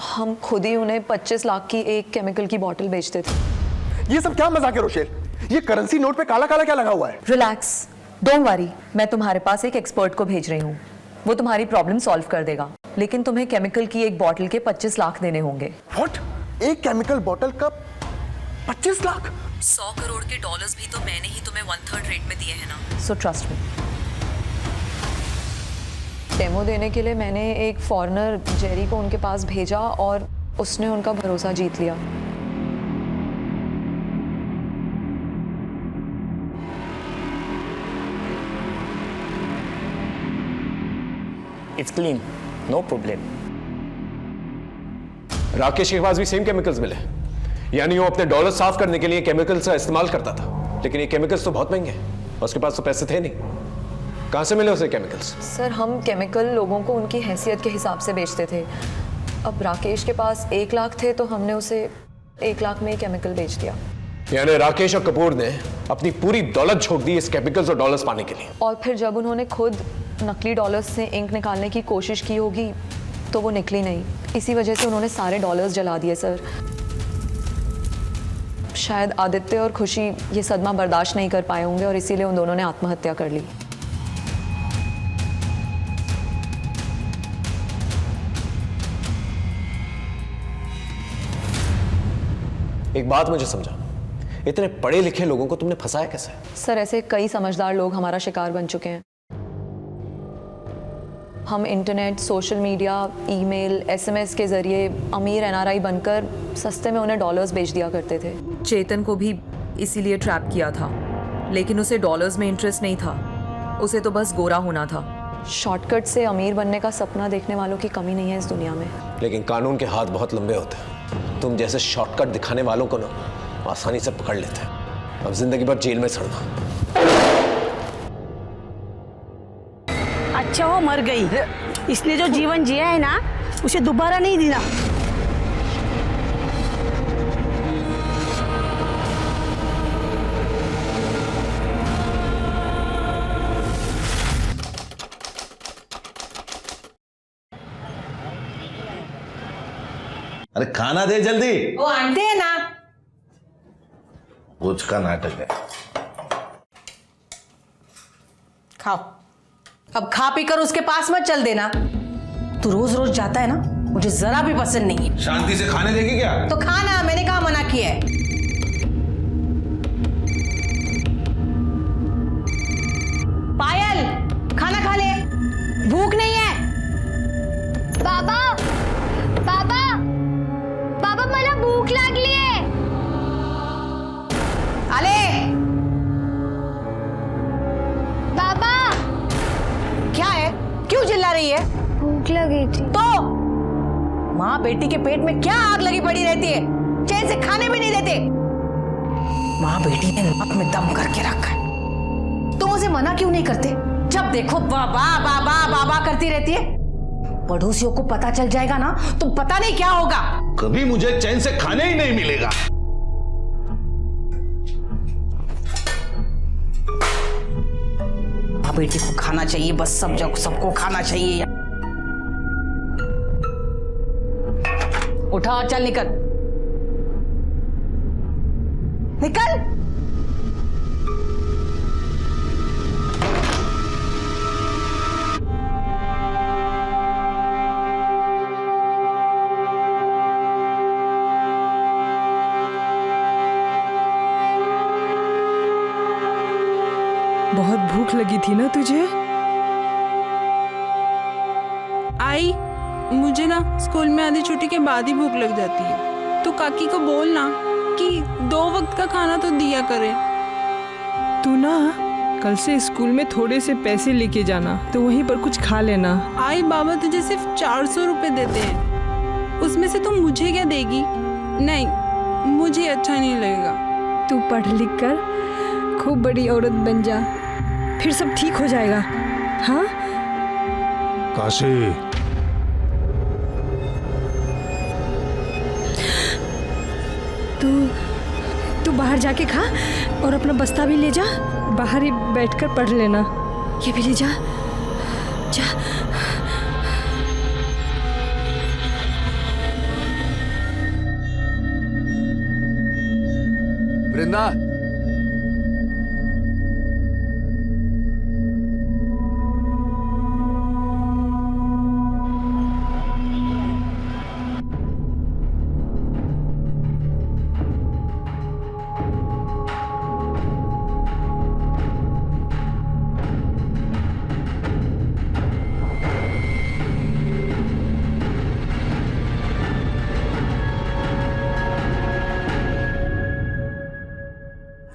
हम खुद ही उन्हें 25 लाख की एक केमिकल की बॉटल बेचते थे। ये सब क्या मजाक है रोशेल? ये करेंसी नोट पे काला काला क्या लगा हुआ है? रिलैक्स, डोंट वरी, मैं तुम्हारे पास एक एक्सपर्ट को भेज रही हूँ, वो तुम्हारी प्रॉब्लम सॉल्व कर देगा। लेकिन तुम्हें केमिकल की एक बॉटल के 25 लाख देने होंगे। व्हाट? एक केमिकल बॉटल का 25 लाख? 100 करोड़ के डॉलर्स भी तो मैंने ही तुम्हें 1/3 रेट में दिए हैं ना। So trust me. डेमो देने के लिए मैंने एक फॉरेनर जेरी को उनके पास भेजा और उसने उनका भरोसा जीत लिया। It's clean, no problem. Rakesh के पास भी सेम केमिकल्स मिले, यानी वो अपने डॉलर साफ करने के लिए केमिकल्स का इस्तेमाल करता था। लेकिन ये केमिकल्स तो बहुत महंगे हैं, उसके पास तो पैसे थे नहीं। कहां से मिले उसे केमिकल्स? सर हम केमिकल लोगों को उनकी हैसियत के हिसाब से बेचते थे। अब राकेश के पास 1 लाख थे तो हमने उसे 1 लाख में ही केमिकल बेच दिया। यानी राकेश और कपूर ने अपनी पूरी दौलत झोंक दी इस केमिकल्स और डॉलर्स पाने के लिए। और फिर जब उन्होंने खुद नकली डॉलर्स से इंक निकालने की कोशिश की होगी तो वो निकली नहीं, इसी वजह से उन्होंने सारे डॉलर्स जला दिए। सर शायद आदित्य और खुशी ये सदमा बर्दाश्त नहीं कर पाए होंगे और इसीलिए उन दोनों ने आत्महत्या कर ली। एक बात मुझे समझा, इतने पढ़े लिखे लोगों को तुमने फंसाया कैसे? सर ऐसे कई समझदार लोग हमारा शिकार बन चुके हैं। हम internet, social media, email, SMS के जरिए अमीर एनआरआई बनकर सस्ते में उन्हें डॉलर्स बेच दिया करते थे। चेतन को भी इसीलिए ट्रैप किया था, लेकिन उसे डॉलर्स में इंटरेस्ट नहीं था, उसे तो बस गोरा होना था। शॉर्टकट से अमीर बनने का सपना देखने वालों की कमी नहीं है इस दुनिया में। लेकिन कानून के हाथ बहुत लंबे होते हैं, तुम जैसे शॉर्टकट दिखाने वालों को ना आसानी से पकड़ लेते हैं। अब जिंदगी भर जेल में सड़ना। अच्छा वो मर गई, इसने जो जीवन जिया है ना उसे दोबारा नहीं देना। अरे खाना दे जल्दी। वो आंटे है ना। कुछ का नाटक है। खाओ, अब खा पी कर उसके पास मत चल देना। तू रोज रोज जाता है ना, मुझे जरा भी पसंद नहीं है। शांति से खाने देगी क्या? तो खाना, मैंने कहा मना किया है। पायल खाना खा ले, भूख नहीं है। बाबा बाबा बाबा मला भूक लागली आहे। आले बाबा। क्या है, क्यों चिल्ला रही है? भूख लगी थी। तो माँ बेटी के पेट में क्या आग लगी पड़ी रहती है, चैन से खाने भी नहीं देते। माँ बेटी ने नाक में दम करके रखा है। तुम उसे मना क्यों नहीं करते? जब देखो बाबा बाबा बाबा करती रहती है। पड़ोसियों को पता चल जाएगा ना तो पता नहीं क्या होगा। कभी मुझे चैन से खाने ही नहीं मिलेगा। बेटी को खाना चाहिए, बस सब जगह सबको खाना चाहिए। उठा, चल निकल निकल। बहुत भूख लगी थी ना तुझे? आई, मुझे ना स्कूल में आधी छुट्टी के बाद ही भूख लग जाती है। तो काकी को बोल ना कि 2 वक्त का खाना तो दिया करे। तू ना कल से स्कूल में थोड़े से पैसे लेके जाना, तो वहीं पर कुछ खा लेना। आई, बाबा तुझे सिर्फ 400 रुपए देते हैं, उसमें से तुम मुझे क्या देगी? नहीं, मुझे अच्छा नहीं लगेगा। तू पढ़ लिख कर खूब बड़ी औरत बन जा, फिर सब ठीक हो जाएगा। हाँ काशी, तू बाहर जाके खा और अपना बस्ता भी ले जा, बाहर ही बैठकर पढ़ लेना। ये भी ले जा, जा। वृंदा,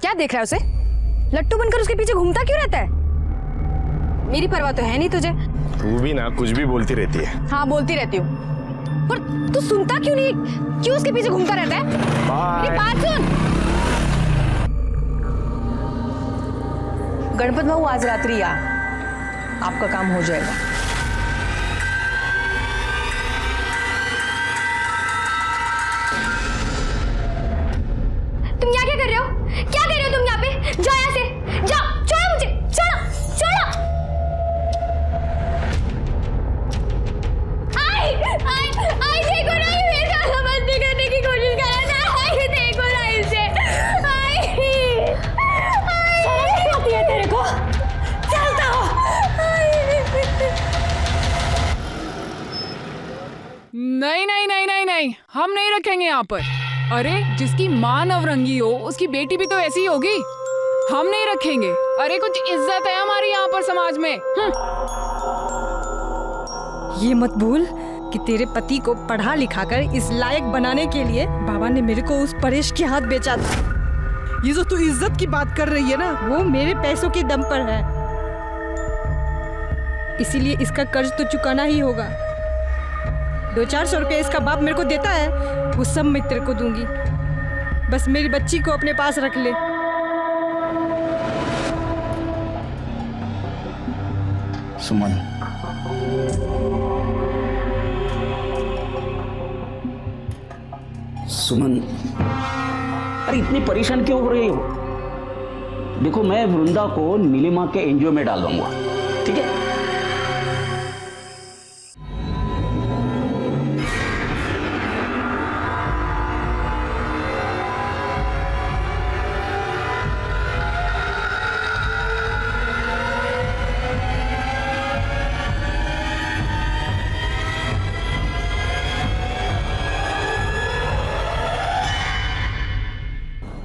क्या देख रहा है उसे? लट्टू बनकर उसके पीछे घूमता क्यों रहता है? मेरी परवाह तो है नहीं तुझे। तू भी ना कुछ भी बोलती रहती है। हाँ बोलती रहती हूँ, पर तू सुनता क्यों नहीं? क्यों उसके पीछे घूमता रहता है? मेरी बात सुन। गणपत बाबू आज रात्रि आ, आपका काम हो जाएगा। तुम यहाँ क्या कर रहे हो? क्या कर रहे हो तुम यहाँ पे? जाओ यहाँ से, जाओ, छोड़ो मुझे, छोड़ो, छोड़ो। आई देखो ना, ये मेरे साथ बंदी करने की कोशिश कर रहा है। आई देखो ना इसे। शर्म नहीं आती है तेरे को? चलता हो। नहीं नहीं नहीं नहीं नहीं, हम नहीं रखेंगे यहाँ पर। अरे जिसकी माँ नवरंगी हो उसकी बेटी भी तो ऐसी ही होगी। हम नहीं रखेंगे। अरे कुछ इज्जत है हमारी यहाँ पर समाज में। ये मत भूल कि तेरे पति को पढ़ा लिखा कर इस लायक बनाने के लिए बाबा ने मेरे को उस परेश के हाथ बेचा था। ये जो तू इज्जत की बात कर रही है ना, वो मेरे पैसों के दम पर है, इसीलिए इसका कर्ज तो चुकाना ही होगा। 200-400 रुपये इसका बाप मेरे को देता है, वो सब मैं तेरे को दूंगी। बस मेरी बच्ची को अपने पास रख ले। सुमन, सुमन, अरे इतनी परेशान क्यों हो रही हो? देखो मैं वृंदा को नीलिमा के एनजीओ में डाल दूंगा, ठीक है?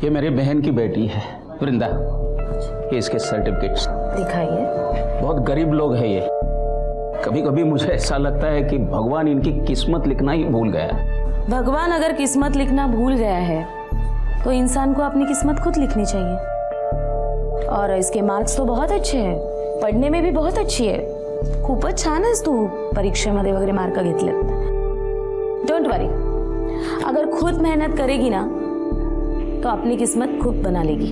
ये मेरी बहन की बेटी है वृंदा, ये इसके सर्टिफिकेट्स दिखाइए। बहुत गरीब लोग हैं ये। कभी कभी मुझे ऐसा लगता है कि भगवान इनकी किस्मत लिखना ही भूल गया। भगवान अगर किस्मत लिखना भूल गया है तो इंसान को अपनी किस्मत खुद लिखनी चाहिए। और इसके मार्क्स तो बहुत अच्छे हैं, पढ़ने में भी बहुत अच्छी है, खूपच छान आहेस तू परीक्षेमध्ये वगैरे मार्क घेतलेत। डोंट वरी, अगर खुद मेहनत करेगी ना तो अपनी किस्मत खुद बना लेगी।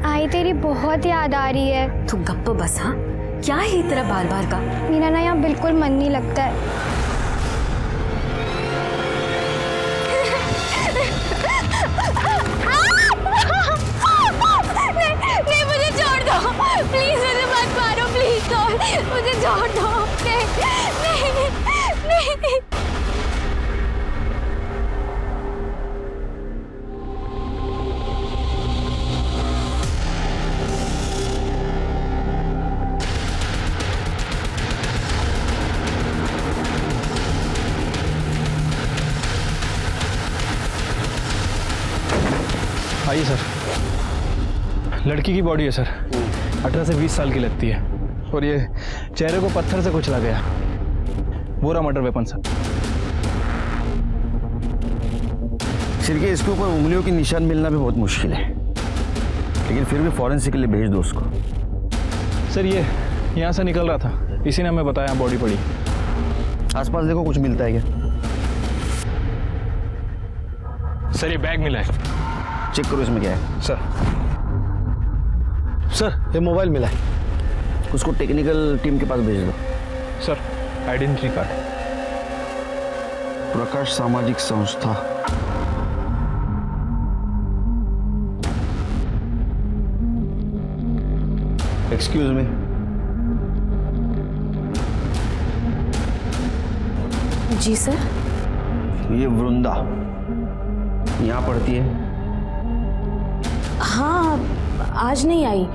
आई तेरी बहुत याद आ रही है। तू गप्प बस। हाँ क्या है तेरा बार बार का? मेरा ना यहाँ बिल्कुल मन नहीं लगता है। बताइए सर। लड़की की बॉडी है सर, 18 से 20 साल की लगती है, और ये चेहरे को पत्थर से कुचला गया। वो रहा मर्डर वेपन सर। सिर के इसके ऊपर उंगलियों के निशान मिलना भी बहुत मुश्किल है, लेकिन फिर भी फॉरेंसिक के लिए भेज दो उसको। सर ये यहाँ से निकल रहा था, इसी ने हमें बताया बॉडी पड़ी। आसपास देखो कुछ मिलता है क्या? सर ये बैग मिला है। चेक करो इसमें क्या है। सर ये मोबाइल मिला है, उसको टेक्निकल टीम के पास भेज दो। Sir identity card. प्रकाश सामाजिक संस्था। Excuse me. जी सर। ये वृंदा यहाँ पढ़ती है? हाँ आज नहीं आई,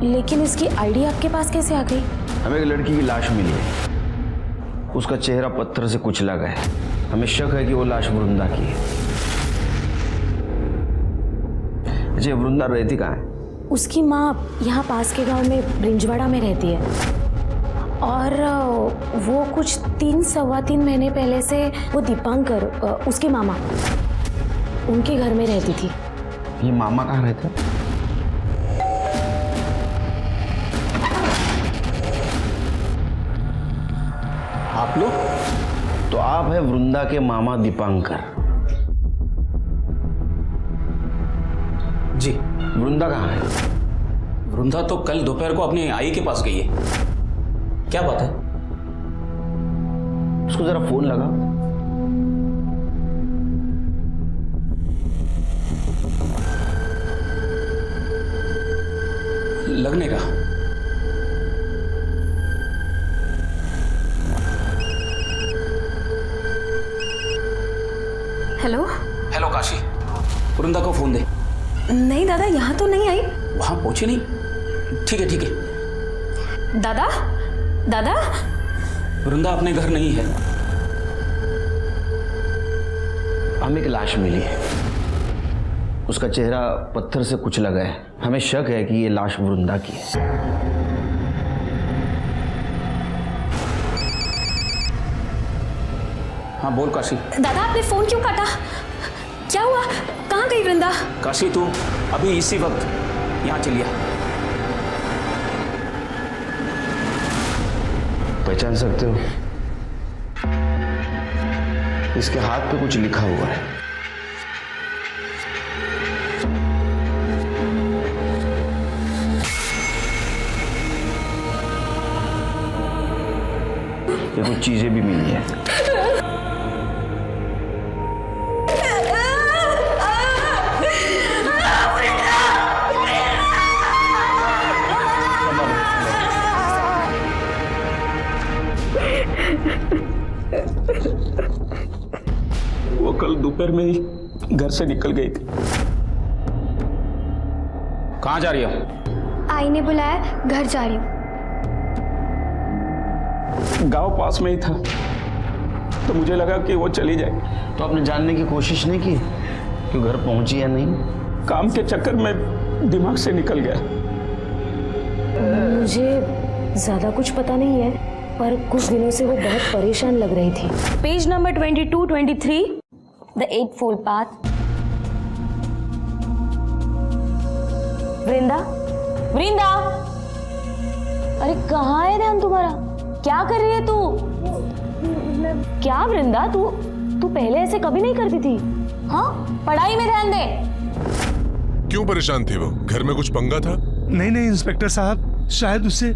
लेकिन इसकी आईडी आपके पास कैसे आ गई? हमें एक लड़की की लाश मिली है, उसका चेहरा पत्थर से कुचला गया है। हमें शक है कि वो लाश वृंदा की है। अच्छा वृंदा रहती कहाँ है? उसकी माँ यहाँ पास के गांव में ब्रिंजवाड़ा में रहती है, और वो कुछ 3-3.25 महीने पहले से वो दीपांकर उसके मामा उनके घर में रहती थी। ये मामा कहाँ रहते हैं? आप लोग? तो आप है वृंदा के मामा दीपांकर? जी। वृंदा कहाँ है? वृंदा तो कल दोपहर को अपनी आई के पास गई है। क्या बात है? उसको जरा फोन लगा। लगने का। हेलो। हेलो काशी, वृंदा को फोन दे। नहीं दादा, यहाँ तो नहीं आई। वहां पहुंची नहीं? ठीक है ठीक है। दादा दादा, वृंदा अपने घर नहीं है। हमें एक लाश मिली है, उसका चेहरा पत्थर से कुचला गया है। हमें शक है कि ये लाश वृंदा की है। हाँ बोल काशी। दादा आपने फोन क्यों काटा? क्या हुआ? कहाँ गई वृंदा? काशी तू अभी इसी वक्त यहाँ चलिए। पहचान सकते हो? इसके हाथ पे कुछ लिखा हुआ है। ये कुछ चीजें भी मिली है। वो कल दोपहर में ही घर से निकल गई थी। कहाँ जा रही हो? आई ने बुलाया, घर जा रही हूँ। गांव पास में ही था, तो मुझे लगा कि वो चली जाए। तो आपने जानने की कोशिश नहीं की कि घर पहुंची या नहीं? काम के चक्कर में दिमाग से निकल गया। मुझे ज्यादा कुछ पता नहीं है, पर कुछ दिनों से वो बहुत परेशान लग रही थी। Page number 22-23, the 8-fold path. Vrinda, Vrinda, अरे कहाँ है ध्यान तुम्हारा? क्या कर रही है तू? क्या वृंदा, तू पहले ऐसे कभी नहीं करती थी। हाँ, पढ़ाई में ध्यान दे। क्यों परेशान थी वो? घर में कुछ पंगा था? नहीं नहीं इंस्पेक्टर साहब, शायद उसे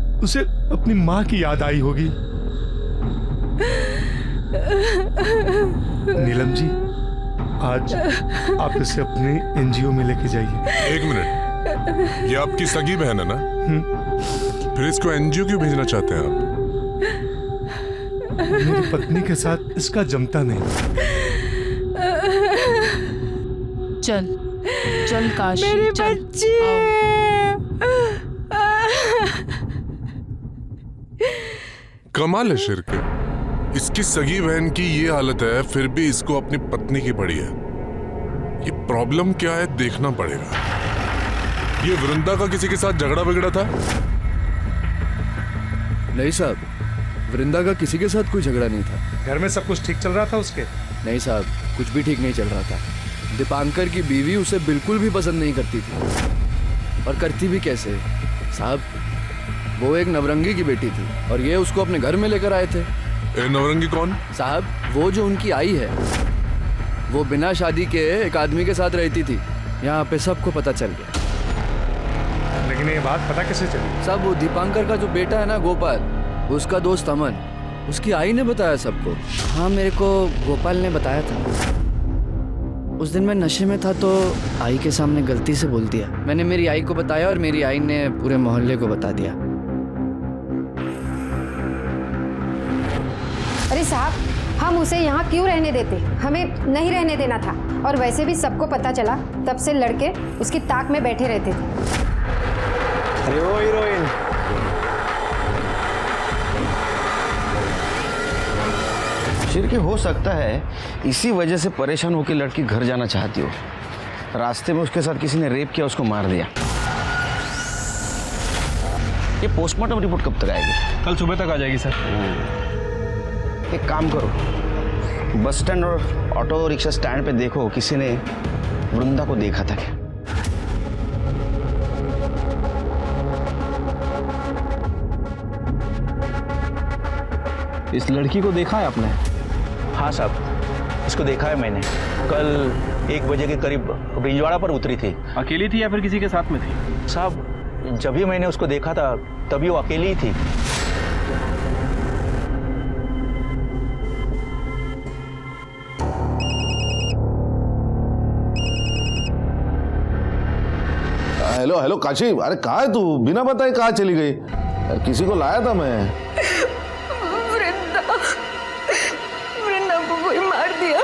अपनी माँ की याद आई होगी। नीलम जी, आज आप इसे अपने एनजीओ में लेके जाइए। एक मिनट, ये आपकी सगी बहन है ना? फिर इसको एनजीओ क्यों भेजना चाहते हैं आप? मेरी पत्नी के साथ इसका जमता नहीं। चल चल काशी, मेरी चल। बच्ची। कमाल है शिरके, इसकी सगी बहन की ये हालत है, फिर भी इसको अपनी पत्नी की पड़ी है। ये प्रॉब्लम क्या है देखना पड़ेगा। ये वृंदा का किसी के साथ झगड़ा वगड़ा था? नहीं साहब, वृंदा का किसी के साथ कोई झगड़ा नहीं था। घर में सब कुछ ठीक चल रहा था उसके? नहीं साहब, कुछ भी ठीक नहीं चल रहा था। दीपांकर की बीवी उसे बिल्कुल भी पसंद नहीं करती थी। और करती भी कैसे साहब, वो एक नवरंगी की बेटी थी और ये उसको अपने घर में लेकर आए थे। नवरंगी कौन? साहब, वो जो उनकी आई है, वो बिना शादी के एक आदमी के साथ रहती थी। यहाँ पे सबको पता चल गया। लेकिन ये बात पता कैसे चली? साहब, वो दीपांकर का जो बेटा है ना गोपाल, उसका दोस्त अमन, उसकी आई ने बताया सबको। हाँ, मेरे को गोपाल ने बताया था। उस दिन मैं नशे में था तो आई के सामने गलती से बोल दिया। मैंने मेरी आई को बताया और मेरी आई ने पूरे मोहल्ले को बता दिया। अरे साहब, हम उसे यहाँ क्यों रहने देते? हमें नहीं रहने देना था। और वैसे भी सबको पता चला, तब से लड़के उसकी ताक में बैठे रहते थे। अरे ओ हीरोइन, शिर के हो सकता है इसी वजह से परेशान होकर लड़की घर जाना चाहती हो। रास्ते में उसके साथ किसी ने रेप किया, उसको मार दिया। ये पोस्टमार्टम रिपोर्ट कब तक आएगी? कल सुबह तक आ जाएगी सर। एक काम करो, बस स्टैंड और ऑटो रिक्शा स्टैंड पे देखो किसी ने वृंदा को देखा था क्या। इस लड़की को देखा है आपने? हाँ साहब, इसको देखा है मैंने। कल 1 बजे के करीब ब्रिंजवाड़ा पर उतरी थी। अकेली थी या फिर किसी के साथ में थी? साहब, जब भी मैंने उसको देखा था तभी वो अकेली ही थी। हेलो हेलो काशी, अरे कहाँ है तू? बिना बताए कहाँ चली गई? किसी को लाया था मैं। वृंदा को कोई मार दिया।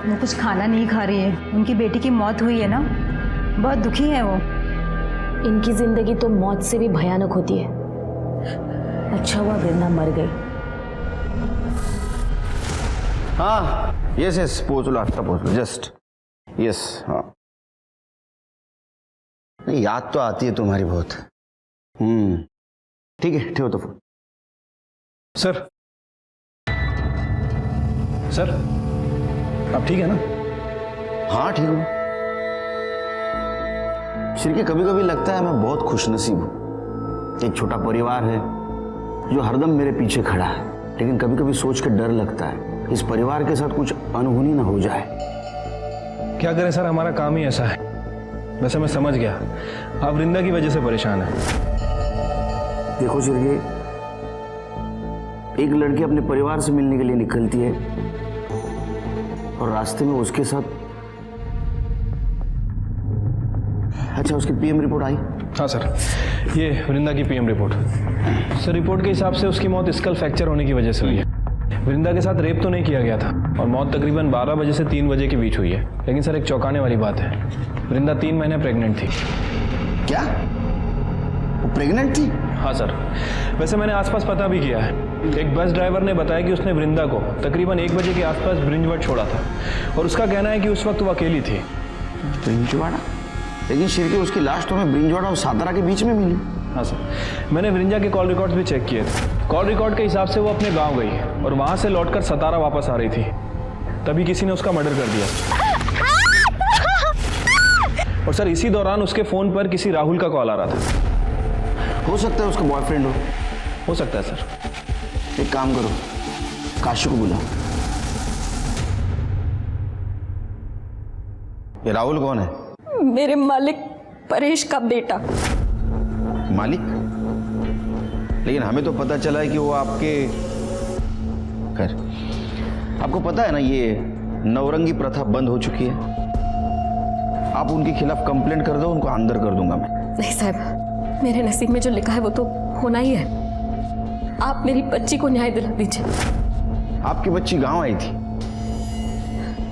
वो कुछ खाना नहीं खा रही है। उनकी बेटी की मौत हुई है ना, बहुत दुखी है वो। इनकी जिंदगी तो मौत से भी भयानक होती है। अच्छा हुआ वृंदा मर गई। हाँ, यस यस, पहुँच लो, आफ्टर पहुँच लो, जस्ट यस। हाँ, नहीं याद तो आती है तुम्हारी बहुत। ठीक है, ठीक हो तो फोन। सर, सर आप ठीक है ना? हाँ ठीक हूँ। श्री, कभी कभी लगता है मैं बहुत खुशनसीब हूँ। एक छोटा परिवार है जो हरदम मेरे पीछे खड़ा है, लेकिन कभी कभी सोच के डर लगता है इस परिवार के साथ कुछ अनहोनी ना हो जाए। क्या करें सर, हमारा काम ही ऐसा है। वैसे मैं समझ गया, आप वृंदा की वजह से परेशान हैं। देखो श्री, एक लड़की अपने परिवार से मिलने के लिए निकलती है और रास्ते में उसके साथ, अच्छा उसकी पीएम रिपोर्ट आई? हाँ सर, ये वृंदा की पीएम रिपोर्ट। सर रिपोर्ट के हिसाब से उसकी मौत स्कल फ्रैक्चर होने की वजह से हुई है। वृंदा के साथ रेप तो नहीं किया गया था और मौत तकरीबन 12 बजे से 3 बजे के बीच हुई है। लेकिन सर एक चौंकाने वाली बात है, वृंदा 3 महीने प्रेग्नेंट थी। क्या? वो प्रेग्नेंट थी? हाँ सर, वैसे मैंने आसपास पता भी किया है। एक बस ड्राइवर ने बताया कि उसने वृंदा को तकरीबन 1 बजे के आसपास ब्रिंजवाड़ा छोड़ा था और उसका कहना है कि उस वक्त वो अकेली थी। ब्रिंजवाड़ा? लेकिन शिरके उसकी लाश तो हमें ब्रिंजवाड़ा और सातारा के बीच में मिली। हाँ सर, मैंने वृंदा के कॉल रिकॉर्ड्स भी चेक किए थे। कॉल रिकॉर्ड के हिसाब से वो अपने गांव गई और वहां से लौटकर सतारा वापस आ रही थी, तभी किसी ने उसका मर्डर कर दिया। और सर इसी दौरान उसके फोन पर किसी राहुल का कॉल आ रहा था। हो सकता है उसका बॉयफ्रेंड हो सकता है सर। एक काम करो, काशी को बुलाओ। ये राहुल कौन है? मेरे मालिक परेश का बेटा। मालिक? लेकिन हमें तो पता चला है कि वो आपके, खैर आपको पता है ना ये नवरंगी प्रथा बंद हो चुकी है। आप उनके खिलाफ कंप्लेंट कर दो, उनको अंदर कर दूंगा मैं। नहीं साहब, मेरे नसीब में जो लिखा है वो तो होना ही है। आप मेरी बच्ची को न्याय दिला दीजिए। आपकी बच्ची गांव आई थी,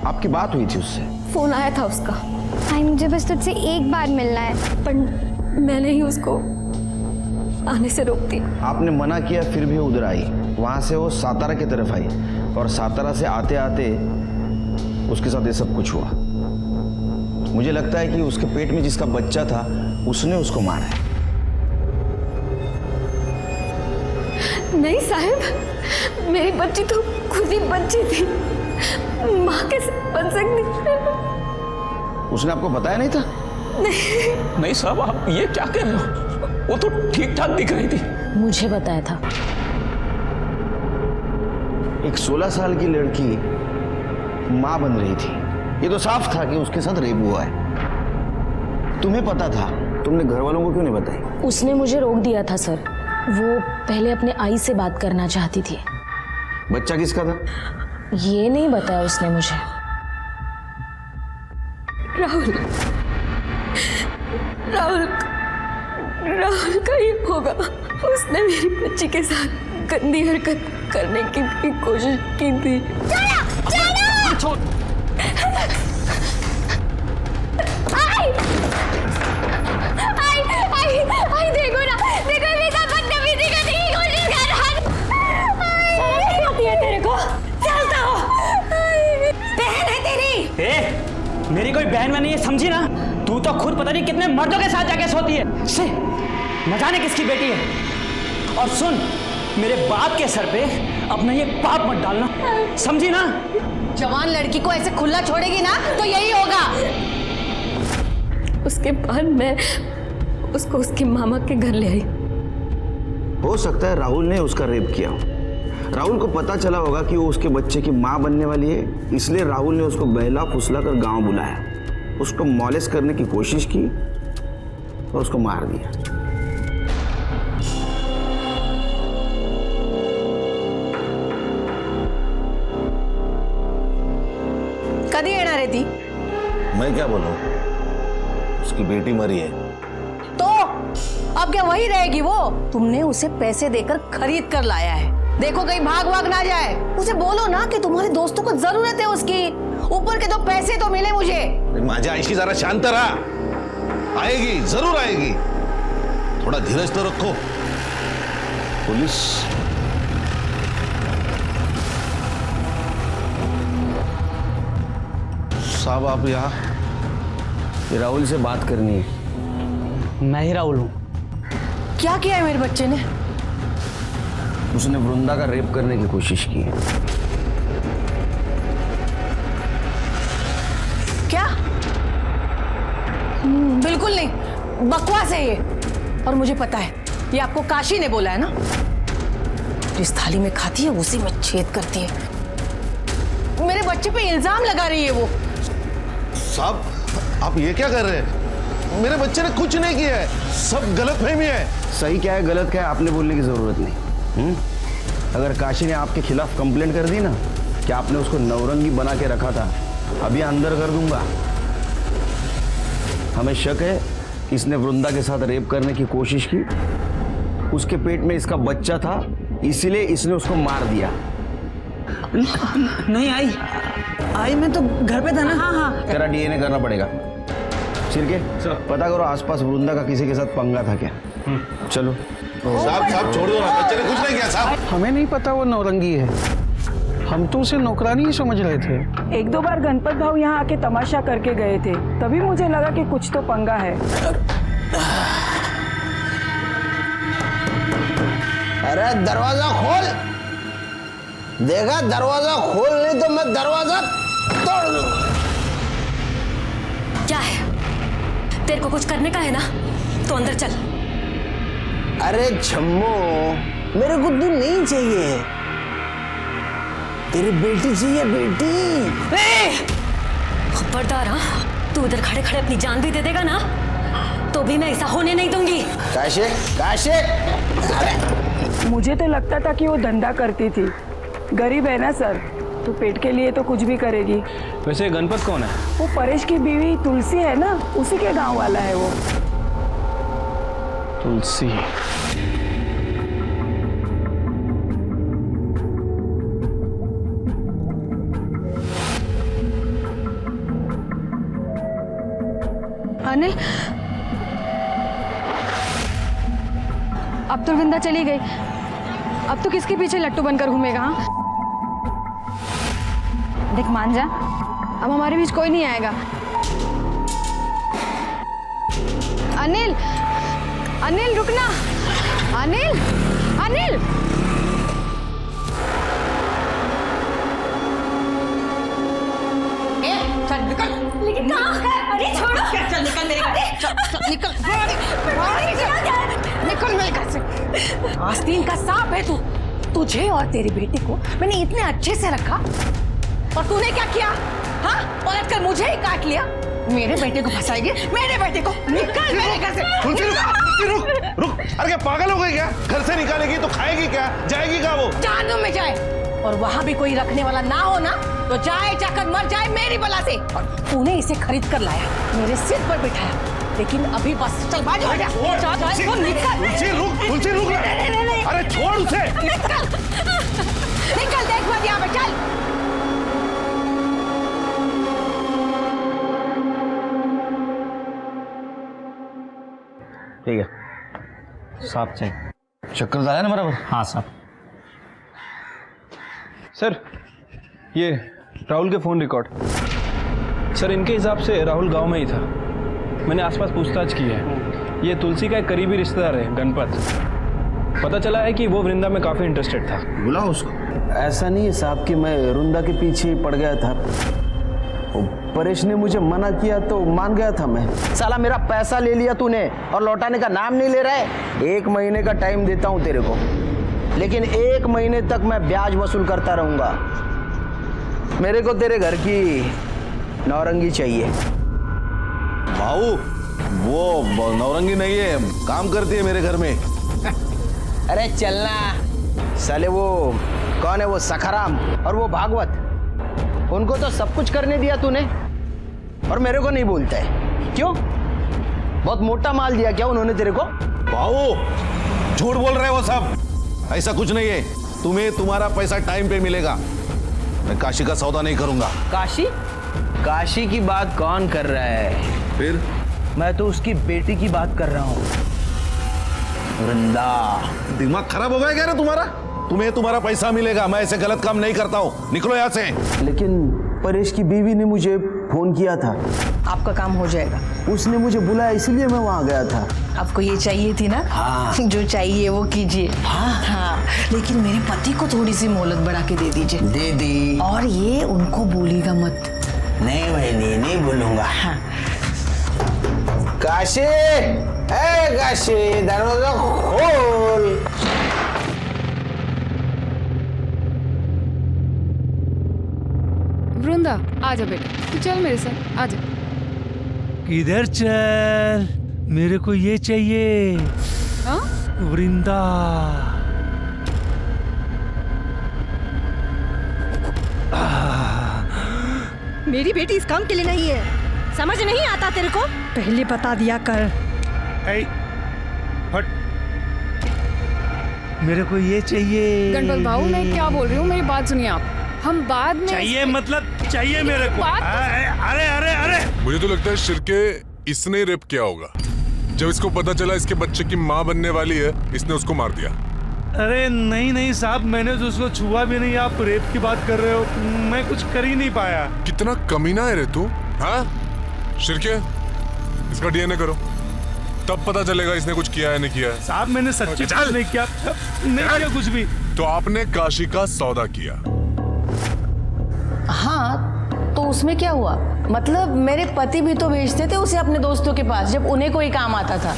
आपकी बात हुई थी उससे। फोन आया था उसका। आई मुझे बस तुझसे एक बार मिलना है। पर मैंने ही उसको आने से रोक दिया। आपने मना किया फिर भी उधर आई। वहां से वो सातारा की तरफ आई और सातारा से आते आते उसके साथ ये सब कुछ हुआ। मुझे लगता है कि उसके पेट में जिसका बच्चा था उसने उसको मारा है। नहीं साहब, मेरी बच्ची तो खुद ही बच्ची थी, माँ कैसे बन सकती? उसने आपको बताया नहीं था? नहीं साहब, आप ये क्या कह रहे हो? वो तो ठीक ठाक दिख रही थी। मुझे बताया था। एक 16 साल की लड़की मां बन रही थी, ये तो साफ था कि उसके साथ रेप हुआ है। तुम्हें पता था, तुमने घर वालों को क्यों नहीं बताई? उसने मुझे रोक दिया था सर। वो पहले अपने आई से बात करना चाहती थी। बच्चा किसका था? ये नहीं बताया उसने मुझे। राहुल राहुल राहुल का ही होगा। उसने मेरी बच्ची के साथ गंदी हरकत करने की भी कोशिश की थी। छोड़। आई देखो ना, देखो मेरा बदतमीजी करने की कोशिश कर रहा है। शर्म आती है तेरे को? चलता हो। बहन है तेरी। मेरी कोई बहन में नहीं है, समझी ना? तू तो खुद पता नहीं कितने मर्दों के साथ जाके सोती है। से न जाने किसकी बेटी है। और सुन, मेरे बाप के सर पे अपना ये पाप मत डालना, समझी ना? जवान लड़की को ऐसे खुला छोड़ेगी ना तो यही होगा। उसके बाद मैं उसको उसकी मामा के घर ले आई। हो सकता है राहुल ने उसका रेप किया हो। राहुल को पता चला होगा कि वो उसके बच्चे की मां बनने वाली है, इसलिए राहुल ने उसको बहला फुसला कर गांव बुलाया, उसको मॉलेस्ट करने की कोशिश की और उसको मार दिया। कधी येणार आहे ती? मैं क्या बोलूं, उसकी बेटी मरी है। तो अब क्या वही रहेगी वो? तुमने उसे पैसे देकर खरीद कर लाया है। देखो कहीं भाग भाग ना जाए। उसे बोलो ना कि तुम्हारे दोस्तों को जरूरत है उसकी। ऊपर के 2 पैसे तो मिले मुझे। माझी आईशी जरा शांत रहा, आएगी, जरूर आएगी। थोड़ा धीरज तो रखो। पुलिस साहब, आप यहाँ? राहुल से बात करनी है। मैं ही राहुल हूँ। क्या किया है मेरे बच्चे ने? उसने वृंदा का रेप करने की कोशिश की है। क्या? बिल्कुल नहीं, बकवास है ये। और मुझे पता है, ये आपको काशी ने बोला है ना? जिस थाली में खाती है उसी में छेद करती है। मेरे बच्चे पे इल्जाम लगा रही है वो। साहब, आप ये क्या कर रहे हैं? मेरे बच्चे ने कुछ नहीं किया है, सब गलतफहमी है। सही क्या है गलत क्या है आपने बोलने की जरूरत नहीं। अगर काशी ने आपके खिलाफ कंप्लेंट कर दी ना कि आपने उसको नवरंगी बना के रखा था, अभी अंदर कर दूंगा। हमें शक है कि इसने वृंदा के साथ रेप करने की कोशिश की, उसके पेट में इसका बच्चा था, इसीलिए इसने उसको मार दिया। नहीं आई मैं तो घर पे था ना। हाँ। तेरा डीएनए करना पड़ेगा। सिरके पता करो आसपास वृंदा का किसी के साथ पंगा था क्या। चलो साहब छोड़ दो ना, बच्चे ने कुछ नहीं किया साहब। हमें नहीं पता वो नौरंगी है, हम तो उसे नौकरानी ही समझ रहे थे। 1-2 बार गणपत भाव यहाँ आके तमाशा करके गए थे, तभी मुझे लगा कि कुछ तो पंगा है। अरे दरवाजा खोल, देखा दरवाजा खोल, नहीं तो मैं दरवाजा तोड़ दूंगा। क्या है? तेरे को कुछ करने का है ना, तो अंदर चल। अरे छम्मो, मेरे को तू नहीं चाहिए, तेरी बेटी चाहिए, बेटी। खबरदार, हाँ? तू उधर खड़े खड़े अपनी जान भी दे देगा ना, तो भी मैं ऐसा होने नहीं दूंगी। काशे, काशे। मुझे तो लगता था कि वो धंधा करती थी। गरीब है ना सर, तो पेट के लिए तो कुछ भी करेगी। वैसे गणपत कौन है? वो परेश की बीवी तुलसी है ना, उसी के गांव वाला है वो। तुलसी? अब तो वृंदा चली गई, अब तो किसके पीछे लट्टू बनकर घूमेगा? हाँ देख मान जा, अब हमारे बीच कोई नहीं आएगा। अनिल, अनिल रुकना, अनिल, अनिल। चल निकल। लेकिन कहाँ? अरे छोड़ो। चल निकल मेरे घर से। चल निकल। निकल मेरे घर से। आस्तीन का सांप है तू। तुझे और तेरे बेटे को मैंने इतने अच्छे से रखा और तूने क्या किया? हाँ, पलट कर मुझे ही काट लिया। मेरे बेटे को फंसाएगी, मेरे बेटे को। निकल मेरे घर से। रुक। अरे क्या पागल हो गई क्या? घर से निकालेगी तो खाएगी क्या? जाएगी कहाँ वो? जहन्नुम में जाए, और वहां भी कोई रखने वाला ना हो ना तो जाए, जाकर मर जाए मेरी बला से। और तूने इसे खरीद कर लाया, मेरे सिर पर बिठाया, लेकिन अभी बस चल बाजू हट जा। तुलसी रुक। अरे छोड़ उसे। निकल देख मत यहाँ पे, चल। ठीक है साहब, चेक चक्कर डाला ना बराबर? हाँ साहब। सर ये राहुल के फ़ोन रिकॉर्ड। सर इनके हिसाब से राहुल गांव में ही था। मैंने आसपास पूछताछ की है। ये तुलसी का एक करीबी रिश्तेदार है गणपत। पता चला है कि वो वृंदा में काफ़ी इंटरेस्टेड था। बुलाओ उसको। ऐसा नहीं है साहब कि मैं वृंदा के पीछे ही पड़ गया था। परेश ने मुझे मना किया तो मान गया था मैं। साला मेरा पैसा ले लिया तूने और लौटाने का नाम नहीं ले रहा है। 1 महीने का टाइम देता हूं तेरे को, लेकिन 1 महीने तक मैं ब्याज वसूल करता रहूंगा। मेरे को तेरे घर की नौरंगी चाहिए। भाऊ वो नौरंगी नहीं है, काम करती है मेरे घर में। अरे चलना साले। वो कौन है? वो सखाराम और वो भागवत, उनको तो सब कुछ करने दिया तूने और मेरे को नहीं बोलता है। क्यों? बहुत मोटा माल दिया क्या उन्होंने तेरे को? भाऊ झूठ बोल रहे हो सब, ऐसा कुछ नहीं है। तुम्हें तुम्हारा पैसा टाइम पे मिलेगा। मैं काशी का सौदा नहीं करूंगा। काशी? काशी की बात कौन कर रहा है? फिर? मैं तो उसकी बेटी की बात कर रहा हूँ, वृंदा। दिमाग खराब हो गया क्या रे तुम्हारा? तुम्हें तुम्हारा पैसा मिलेगा। मैं ऐसे गलत काम नहीं करता हूँ, निकलो यहाँ से। लेकिन परेश की बीवी ने मुझे फोन किया था। आपका काम हो जाएगा। उसने मुझे बुलाया इसलिए मैं वहाँ गया था। आपको ये चाहिए थी ना? हाँ। जो चाहिए वो कीजिए। हाँ, लेकिन मेरे पति को थोड़ी सी मोहलत बढ़ा के दे दीजिए। दे दी। और ये उनको बोलिएगा मत। नहीं बहनी, नहीं बोलूंगा। हाँ। काशी, ए काशी, दरवाजा खोल। वृंदा आजा बेटा, चल मेरे साथ आजा। किधर चल? मेरे को ये चाहिए। हाँ? वृंदा। मेरी बेटी इस काम के लिए नहीं है, समझ नहीं आता तेरे को? पहले बता दिया कर। हट। मेरे को ये चाहिए। गणपत बाबू मैं क्या बोल रही हूँ, मेरी बात सुनिए आप। हम बाद में चाहिए मतलब चाहिए मेरे को। अरे अरे अरे मुझे तो लगता है शिरके इसने रेप किया होगा। जब इसको पता चला इसके बच्चे की माँ बनने वाली है, इसने उसको मार दिया। अरे नहीं साहब, मैंने तो उसको छुआ भी नहीं। आप रेप की बात कर रहे हो, मैं कुछ कर ही नहीं पाया। कितना कमीना है रे तू। हाँ शिरके, इसका डीएनए करो, तब पता चलेगा इसने कुछ किया है नहीं किया है। साहब मैंने सच्ची कुछ नहीं किया, नहीं किया कुछ भी। तो आपने काशी का सौदा किया? हाँ, तो उसमें क्या हुआ? मतलब मेरे पति भी तो भेजते थे उसे अपने दोस्तों के पास जब उन्हें कोई काम आता था।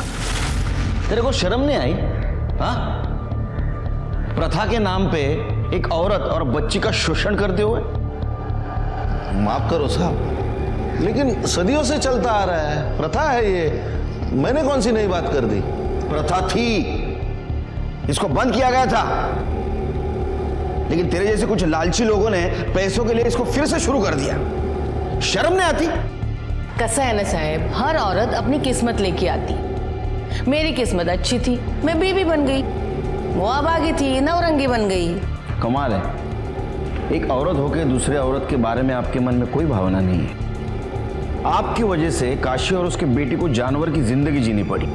तेरे को शर्म नहीं आई? हाँ, प्रथा के नाम पे एक औरत और बच्ची का शोषण करते हुए। माफ करो साहब, लेकिन सदियों से चलता आ रहा है, प्रथा है ये। मैंने कौन सी नई बात कर दी? प्रथा थी, इसको बंद किया गया था, लेकिन तेरे जैसे कुछ लालची लोगों ने पैसों के लिए इसको फिर से शुरू कर दिया। शर्म नहीं आती? कैसा है ना साहब, हर औरत अपनी किस्मत लेके आती। मेरी किस्मत अच्छी थी, मैं बीवी बन गई। वो अभागी थी, नौरंगी बन गई। कमाल है, एक औरत होकर दूसरे औरत के बारे में आपके मन में कोई भावना नहीं है। आपकी वजह से काशी और उसके बेटी को जानवर की जिंदगी जीनी पड़ी।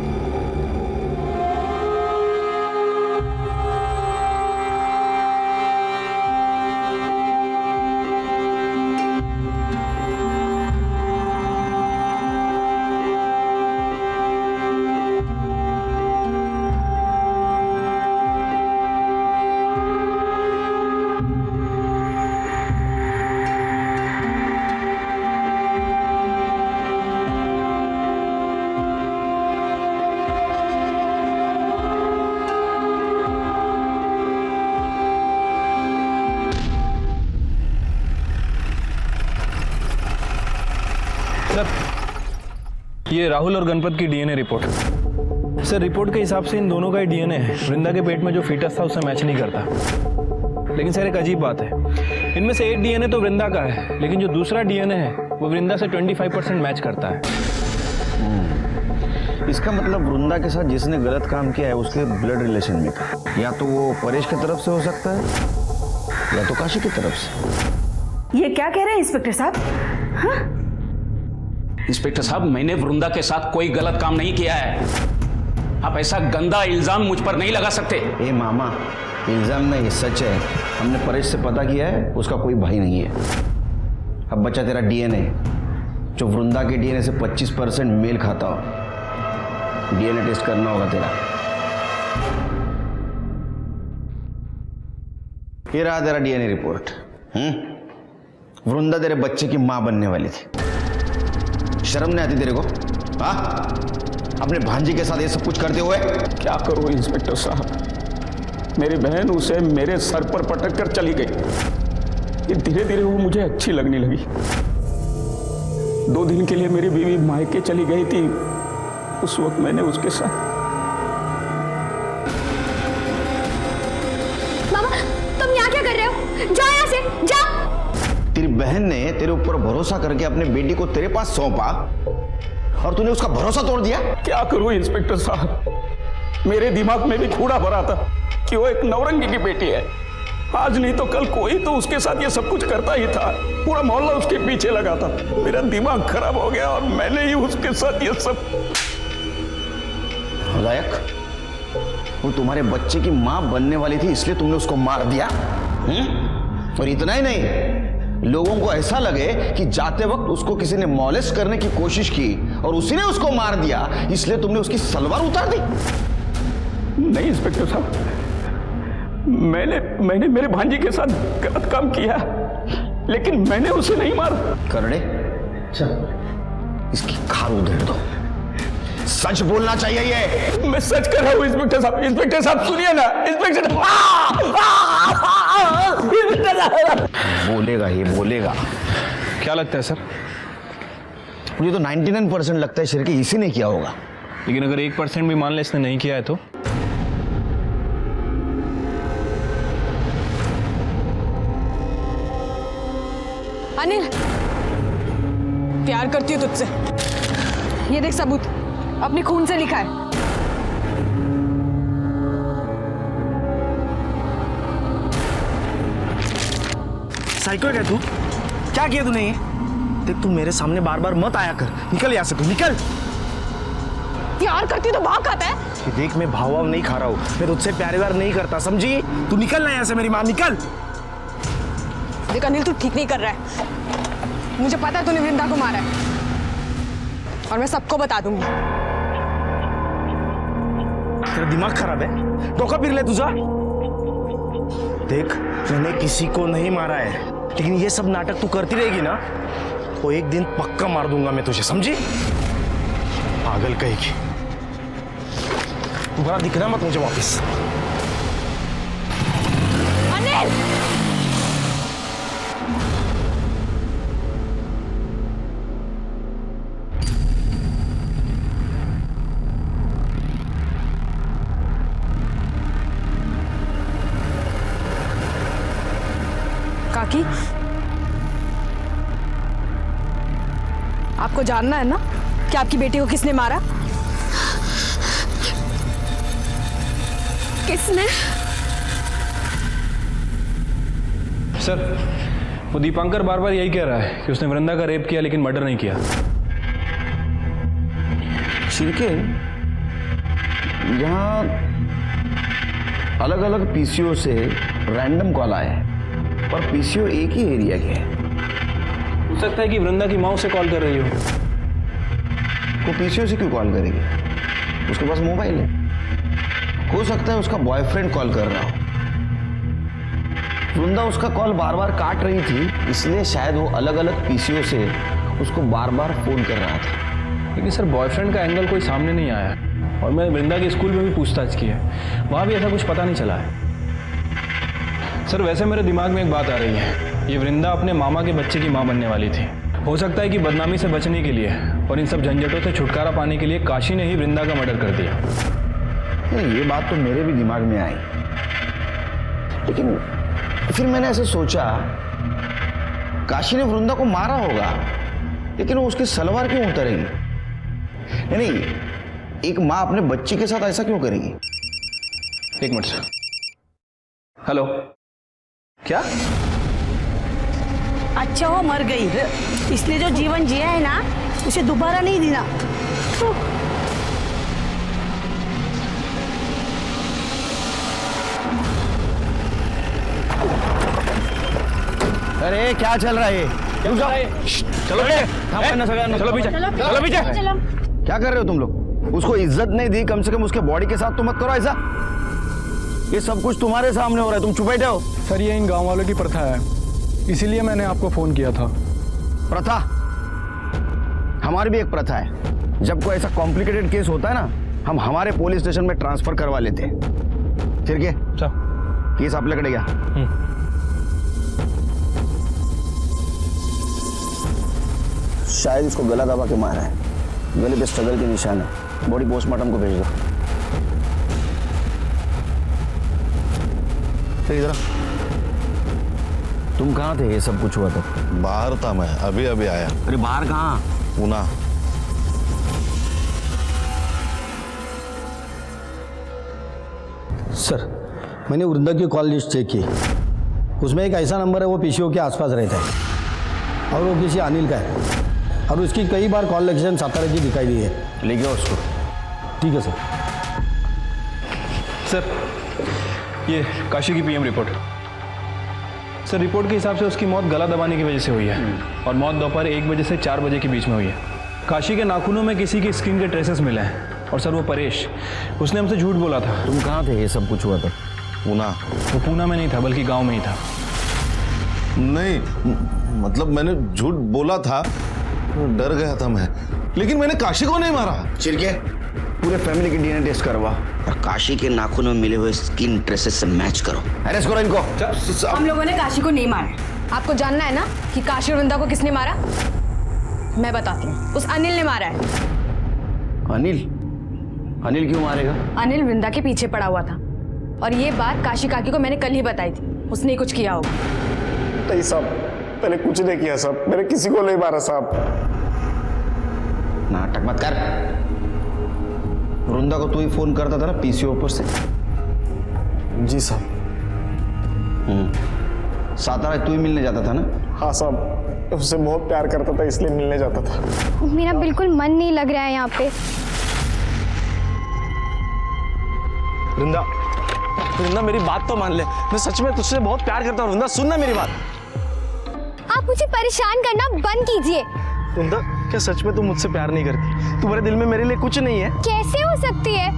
ये राहुल और गणपत की डीएनए रिपोर्ट। सर रिपोर्ट के हिसाब से इन दोनों का ही डीएनए है। वृंदा के पेट में जो फीटस था उससे मैच नहीं करता। लेकिन सर एक अजीब बात है, इनमें से एक डीएनए तो वृंदा का है, लेकिन जो दूसरा डीएनए है वो वृंदा से 25% मैच करता है। इसका मतलब वृंदा के साथ जिसने गलत काम किया है उसके ब्लड रिलेशन में था। या तो वो परेश की तरफ से हो सकता है या तो काशी की तरफ से। ये क्या कह रहे हैं इंस्पेक्टर साहब? हाँ? इंस्पेक्टर साहब, मैंने वृंदा के साथ कोई गलत काम नहीं किया है। आप ऐसा गंदा इल्जाम मुझ पर नहीं लगा सकते। ए मामा, इल्जाम नहीं, सच है। हमने परेश से पता किया है, उसका कोई भाई नहीं है। अब बच्चा तेरा डीएनए, जो वृंदा के डीएनए से 25% मेल खाता हो। डीएनए टेस्ट करना होगा तेरा। ये रहा तेरा डीएनए रिपोर्ट। वृंदा तेरे बच्चे की मां बनने वाली थी। शर्म नहीं आती तेरे को? हाँ, अपने भांजी के साथ ये सब कुछ करते हुए? क्या करूं इंस्पेक्टर साहब, मेरी बहन उसे मेरे सर पर पटक कर चली गई। ये धीरे धीरे वो मुझे अच्छी लगने लगी। 2 दिन के लिए मेरी बीवी मायके चली गई थी। उस वक्त मैंने उसके साथ। मामा, तुम यहाँ क्या कर रहे हो? जाओ यहाँ से, जाओ। तेरी बहन ने तेरे ऊपर भरोसा करके अपने बेटी को तेरे पास सौंपा और तूने उसका भरोसा तोड़ दिया। क्या करूं इंस्पेक्टर साहब, मेरे दिमाग में भी कूड़ा भरा था कि वो एक नौरंगी की बेटी है। आज नहीं तो कल कोई तो उसके साथ ये सब कुछ करता ही था। पूरा मोहल्ला उसके पीछे लगा था। मेरा दिमाग खराब हो गया और मैंने ही उसके साथ ये सब। लायक, वो तुम्हारे बच्चे की मां बनने वाली थी, इसलिए तुमने उसको मार दिया। और इतना ही नहीं, लोगों को ऐसा लगे कि जाते वक्त उसको किसी ने मॉलेस्ट करने की कोशिश की और उसी ने उसको मार दिया, इसलिए तुमने उसकी सलवार उतार दी। नहीं इंस्पेक्टर साहब, मैंने मेरे भांजी के साथ गलत काम किया, लेकिन मैंने उसे नहीं मारा। करड़े, इसकी खाल उधेड़ दो। सच बोलना चाहिए। ये मैं सच कर रहा हूँ इंस्पेक्टर साहब। इंस्पेक्टर साहब सुनिए ना, इंस्पेक्टर बोलेगा, ये बोलेगा। क्या लगता है सर? मुझे तो 99% लगता है शिरके इसी ने किया होगा। लेकिन अगर 1% भी मान ले इसने नहीं किया है तो? अनिल, प्यार करती हूँ तुझसे। ये देख सबूत, अपने खून से लिखा है। साइको है क्या तू? क्या किया तूने ये? देख, तू मेरे सामने बार बार मत आया कर। निकल यहाँ से, तू निकल। प्यार करती तो भाव खाता है। ये देख, मैं भाव नहीं खा रहा हूँ। मैं तुझसे प्यार व्यार नहीं करता, समझी? तू निकल ना यहाँ से, मेरी माँ, निकल। देख अनिल, तू ठीक नहीं कर रहा है। मुझे पता है तूने वृंदा को मारा है और मैं सबको बता दूंगी। तेरा दिमाग खराब है? धोखा फिर ले तुझा। देख, मैंने किसी को नहीं मारा है, लेकिन ये सब नाटक तू करती रहेगी ना तो एक दिन पक्का मार दूंगा मैं तुझे, समझी? पागल कहेगी। दोबारा दिखना मत मुझे वापस। अनिल! काकी, आपको जानना है ना कि आपकी बेटी को किसने मारा? किसने? सर, वो दीपांकर बार बार यही कह रहा है कि उसने वृंदा का रेप किया लेकिन मर्डर नहीं किया। शिरके, यहाँ अलग अलग पीसीओ से रैंडम कॉल आए हैं, पर पीसीओ एक ही एरिया के है। हो सकता है कि वृंदा की माँ उसे कॉल कर रही हो। वो पीसीओ से क्यों कॉल करेगी? उसके पास मोबाइल है। हो सकता है उसका बॉयफ्रेंड कॉल कर रहा हो। वृंदा उसका कॉल बार बार काट रही थी, इसलिए शायद वो अलग अलग पीसीओ से उसको बार बार फोन कर रहा था। लेकिन सर, बॉयफ्रेंड का एंगल कोई सामने नहीं आया और मैंने वृंदा के स्कूल में भी पूछताछ की है, वहाँ भी ऐसा कुछ पता नहीं चला है। सर, वैसे मेरे दिमाग में एक बात आ रही है, ये वृंदा अपने मामा के बच्चे की माँ बनने वाली थी हो सकता है कि बदनामी से बचने के लिए और इन सब झंझटों से छुटकारा पाने के लिए काशी ने ही वृंदा का मर्डर कर दिया। ये बात तो मेरे भी दिमाग में आई, लेकिन फिर मैंने ऐसे सोचा काशी ने वृंदा को मारा होगा, लेकिन वो उसकी सलवार क्यों उतरेगी? नहीं, एक माँ अपने बच्ची के साथ ऐसा क्यों करेगी? एक मिनट सर। हेलो, क्या? अच्छा वो मर गई, इसलिए जो जीवन जिया है ना उसे दोबारा नहीं देना। अरे क्या चल रहा है? चलो पीछे, चलो पीछे। क्या कर रहे हो तुम लोग? उसको इज्जत नहीं दी, कम से कम उसके बॉडी के साथ तो मत करो ऐसा। ये सब कुछ तुम्हारे सामने हो रहा है, तुम चुप बैठे हो। सर ये इन गांव वालों की प्रथा है, इसीलिए मैंने आपको फोन किया था। प्रथा? हमारी भी एक प्रथा है, जब कोई ऐसा कॉम्प्लिकेटेड केस होता है ना, हम हमारे पुलिस स्टेशन में ट्रांसफर करवा लेते हैं। फिर क्या केस आपल्याकडे घ्या। शायद इसको गला दबा के मारा है, गले पे स्ट्रगल के निशान है। बॉडी पोस्टमार्टम को भेज दो। इधर तुम कहाँ थे ये सब कुछ हुआ था? बाहर था मैं, अभी अभी आया। अरे बाहर कहाँ? पूना। सर मैंने वृंदा की कॉल लिस्ट चेक की, उसमें एक ऐसा नंबर है वो पीसीओ के आसपास रहता है और वो किसी अनिल का है, और उसकी कई बार कॉल लोकेशन सातारा की दिखाई दी है। ले गया उसको। ठीक है सर। सर ये काशी की पीएम रिपोर्ट। सर रिपोर्ट के हिसाब से उसकी मौत गला दबाने की वजह से हुई है और मौत दोपहर 1 बजे से 4 बजे के बीच में हुई है। काशी के नाखूनों में किसी की स्किन के ट्रेसेस मिले हैं और सर वो परेश, उसने हमसे झूठ बोला था। तुम कहाँ थे ये सब कुछ हुआ था? पूना। वो पूना में नहीं था बल्कि गांव में ही था। नहीं मतलब मैंने झूठ बोला था, डर गया था मैं, लेकिन मैंने काशी को नहीं मारा। चिरके पूरे फैमिली की डीएनए टेस्ट करवा और काशी के नाखूनों में मिले हुए स्किन ट्रेसेस से मैच करो। अरेस्ट करो इनको। हम लोगों ने काशी को नहीं मारा। आपको जानना है ना कि काशी और वृंदा को किसने मारा? मैं बताती हूँ, उस अनिल ने मारा है। अनिल? अनिल क्यों मारेगा? अनिल वृंदा के पीछे पड़ा हुआ था और ये बात काशी काकी को मैंने कल ही बताई थी, उसने कुछ किया होगा। नहीं साहब, मैंने कुछ नहीं किया साहब, मैंने किसी को नहीं मारा साहब। नाटक मत कर। वृंदा को तू ही फोन करता था ना पीसीओ पर से? जी साहब। सातारा तू ही मिलने जाता था ना? हाँ साहब, उससे बहुत प्यार करता था इसलिए मिलने जाता था। मेरा बिल्कुल मन नहीं लग रहा है यहाँ पे। वृंदा, वृंदा मेरी बात तो मान ले, मैं सच में तुझसे बहुत प्यार करता हूँ। वृंदा सुनना मेरी बात। आप मुझे परेशान करना बंद कीजिए। वृंदा क्या सच में तुम मुझसे प्यार नहीं करती? तुम्हारे दिल में मेरे लिए कुछ नहीं है? कैसे हो सकती है?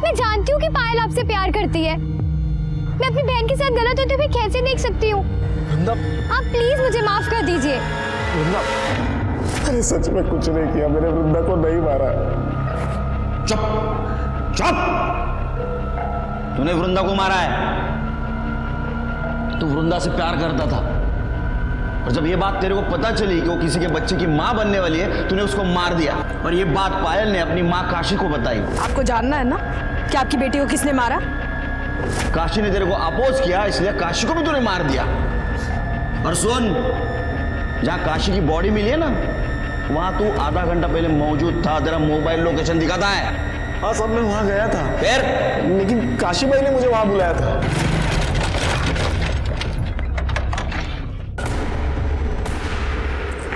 मैं जानती हूँ कि पायल आपसे प्यार करती है। मैं अपनी बहन के साथ गलत होते हुए कैसे देख सकती हूँ? वृंदा आप प्लीज मुझे माफ कर दीजिए। वृंदा, अरे सच में कुछ नहीं किया, मैंने वृंदा को नहीं मारा। चुप चुप। तूने वृंदा को मारा है? तू वृंदा से प्यार करता था और जब ये बात तेरे को पता चली कि वो किसी के बच्चे की माँ बनने वाली है, तूने उसको मार दिया और ये बात पायल ने अपनी माँ काशी को बताई। आपको जानना है ना कि आपकी बेटी को किसने मारा? काशी ने तेरे को अपोज किया, इसलिए काशी को भी तूने मार दिया। और सुन, जहाँ काशी की बॉडी मिली है ना, वहां तू आधा घंटा पहले मौजूद था। तेरा मोबाइल लोकेशन दिखाता है? हाँ साहब, मैं वहां गया था। फिर? लेकिन काशी भाई ने मुझे वहां बुलाया था।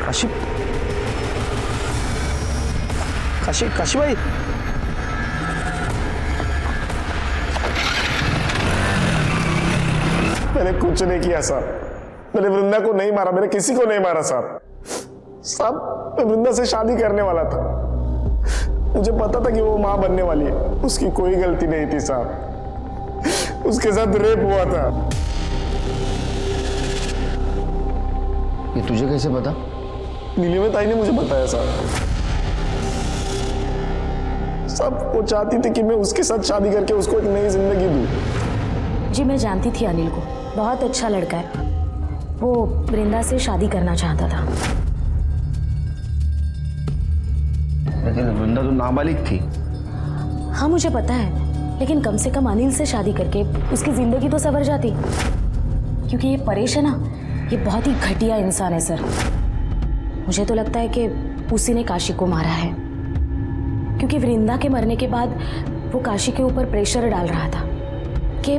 काशी काशी काशी भाई, मैंने कुछ नहीं किया साहब, मैंने वृंदा को नहीं मारा, मैंने किसी को नहीं मारा साहब। साहब मैं वृंदा से शादी करने वाला था, मुझे पता था कि वो माँ बनने वाली है, उसकी कोई गलती नहीं थी साहब, उसके साथ रेप हुआ था। ये तुझे कैसे पता? नीलिमा ताई ने मुझे बताया साहब। साहब वो चाहती थी कि मैं उसके साथ शादी करके उसको एक नई जिंदगी दूं। जी मैं जानती थी अनिल को, बहुत अच्छा लड़का है। वो वृंदा से शादी करना चाहता था। लेकिन वृंदा तो नाबालिग थी। हाँ मुझे पता है, लेकिन कम से कम अनिल से शादी करके उसकी जिंदगी तो संवर जाती। क्योंकि ये परेश है ना, ये बहुत ही घटिया इंसान है सर। मुझे तो लगता है कि उसी ने काशी को मारा है, क्योंकि वृंदा के मरने के बाद वो काशी के ऊपर प्रेशर डाल रहा था कि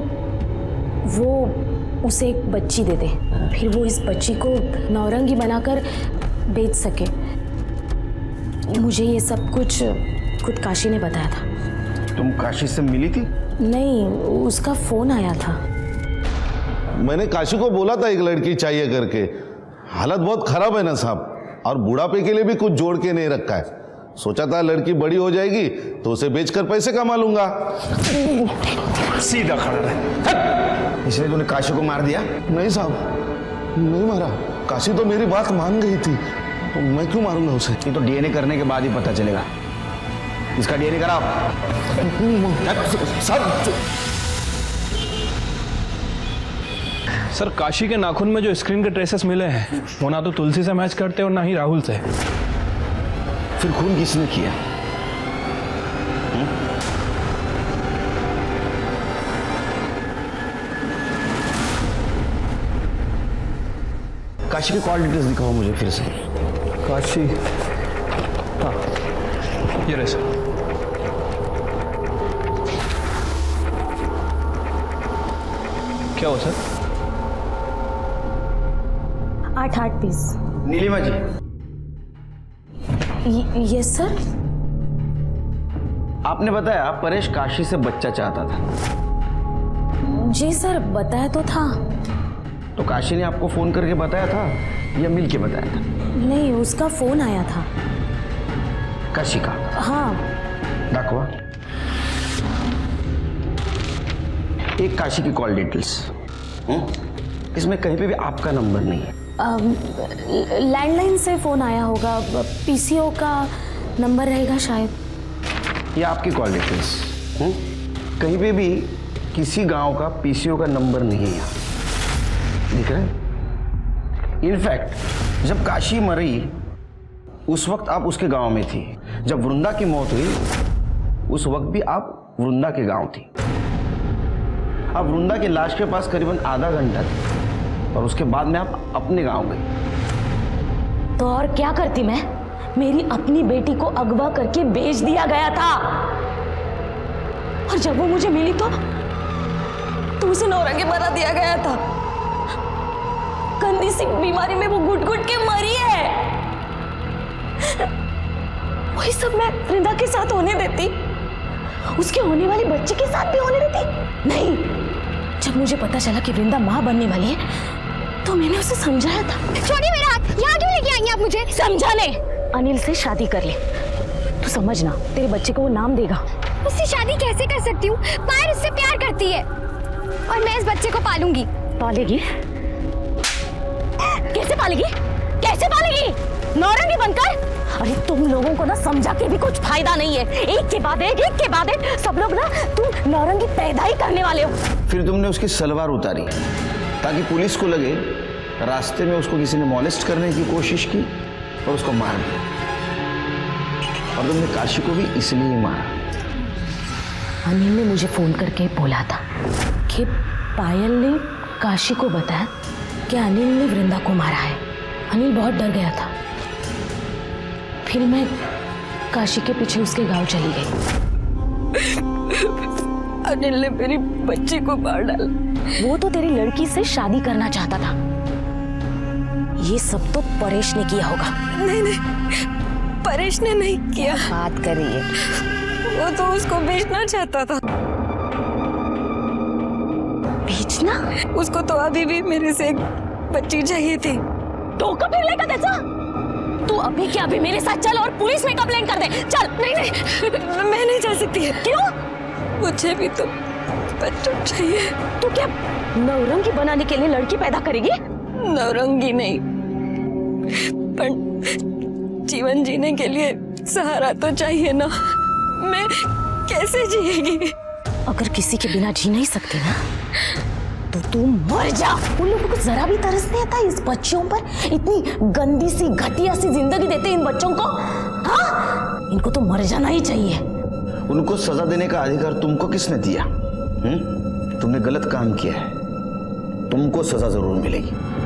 वो उसे एक बच्ची दे दे, फिर वो इस बच्ची को नौरंगी बनाकर बेच सके। मुझे ये सब कुछ खुद काशी ने बताया था। तुम काशी से मिली थी? नहीं, उसका फोन आया था। मैंने काशी को बोला था एक लड़की चाहिए करके। हालत बहुत खराब है ना साहब, और बुढ़ापे के लिए भी कुछ जोड़ के नहीं रखा है। सोचा था लड़की बड़ी हो जाएगी तो उसे बेचकर पैसे कमा लूंगा। सीधा खड़ा रहे। इसलिए तूने काशी को मार दिया? नहीं साहब, नहीं मारा। काशी तो मेरी बात मान गई थी, तो मैं क्यों मारूंगा उसे? ये तो डीएनए करने के बाद ही पता चलेगा। इसका डीएनए कराओ। सर, काशी के नाखून में जो स्क्रीन के ट्रेसेस मिले हैं वो ना तो तुलसी से मैच करते और ना ही राहुल से। फिर खून किसने किया? काशी के कॉल डिटेल्स दिखाओ मुझे फिर से। काशी, हाँ ये रहे सर। क्या हुआ sir? 8 piece. Nilima ji. Yes sir. आपने बताया परेश काशी से बच्चा चाहता था। जी सर, बताया तो था। तो काशी ने आपको फोन करके बताया था या मिल के बताया था? नहीं, उसका फोन आया था। काशी का? हाँ। दाखवा। एक काशी की कॉल डिटेल्स। इसमें कहीं पे भी आपका नंबर नहीं है। लैंडलाइन से फोन आया होगा, पीसीओ का नंबर रहेगा शायद। ये आपकी कॉल डिटेल्स। कहीं पे भी किसी गांव का पीसीओ का नंबर नहीं है यहाँ, दिख रहा है? इनफैक्ट जब काशी मरी उस वक्त आप उसके गांव में थी। जब वृंदा की मौत हुई उस वक्त भी आप वृंदा के गांव थी। आप वृंदा की लाश के पास करीबन आधा घंटा थे और उसके बाद में आप अपने गांव गई। तो और क्या करती मैं? मेरी अपनी बेटी को अगवा करके बेच दिया गया था, और जब वो मुझे मिली तो उसे नौरंगी बना दिया गया था। गंदी सी बीमारी में वो घुट घुट के मरी है। वही सब मैं वृंदा के साथ होने देती, उसके होने वाले बच्चे के साथ भी होने देती? नहीं। जब मुझे पता चला कि वृंदा माँ बनने वाली है तो मैंने उसे समझाया था। छोड़िए मेरा हाथ, यहाँ क्यों लेके आई हैं आप मुझे? समझाने। अनिल से शादी कर ले, तू समझना, तेरे बच्चे को वो नाम देगा। उससे शादी कैसे कर सकती हूँ? पायल उससे प्यार करती है और मैं इस बच्चे को पालूंगी। पालेगी? कैसे पालेगी? कैसे पालेगी? नौरंगी बनकर? अरे तुम लोगों को ना समझा के भी कुछ फायदा नहीं है। एक के बाद एक सब लोग ना तुम नौरंगी पैदा ही करने वाले हो। फिर तुमने उसकी सलवार उतारी ताकि पुलिस को लगे रास्ते में उसको किसी ने मॉलेस्ट करने की कोशिश की और उसको मार दिया। और तुमने काशी को भी इसलिए ही मारा। अनिल ने मुझे फोन करके बोला था कि पायल ने काशी को बताया कि अनिल ने वृंदा को मारा है। अनिल बहुत डर गया था। फिर मैं काशी के पीछे उसके गांव चली गई। अनिल ने मेरी बच्ची को मार डाला। वो तो तेरी लड़की से शादी करना चाहता था। ये सब तो परेश ने किया होगा। नहीं, परेश ने नहीं किया। बात कर रही है। वो तो उसको बेचना चाहता था। बेचना? उसको तो अभी भी मेरे से एक बच्ची चाहिए थी। तो कब लेगा कैसा? तू अभी क्या अभी मेरे साथ चल और पुलिस में कंप्लेंट कर दे। चल। नहीं, मैं नहीं जा सकती है। क्यों? मुझे भी तो बच्चा चाहिए। तू क्या नौरंगी बनाने के लिए लड़की पैदा करेगी? नौरंगी नहीं, पर जीवन जीने के लिए सहारा तो चाहिए ना। मैं कैसे जिएगी? अगर किसी के बिना जी नहीं सकती ना तो तू मर जा। उन लोगों को जरा भी तरस नहीं आता इस बच्चों पर? इतनी गंदी सी घटिया सी जिंदगी देते इन बच्चों को। हाँ? इनको तो मर जाना ही चाहिए। उनको सजा देने का अधिकार तुमको किसने दिया? तुमने गलत काम किया है, तुमको सजा जरूर मिलेगी।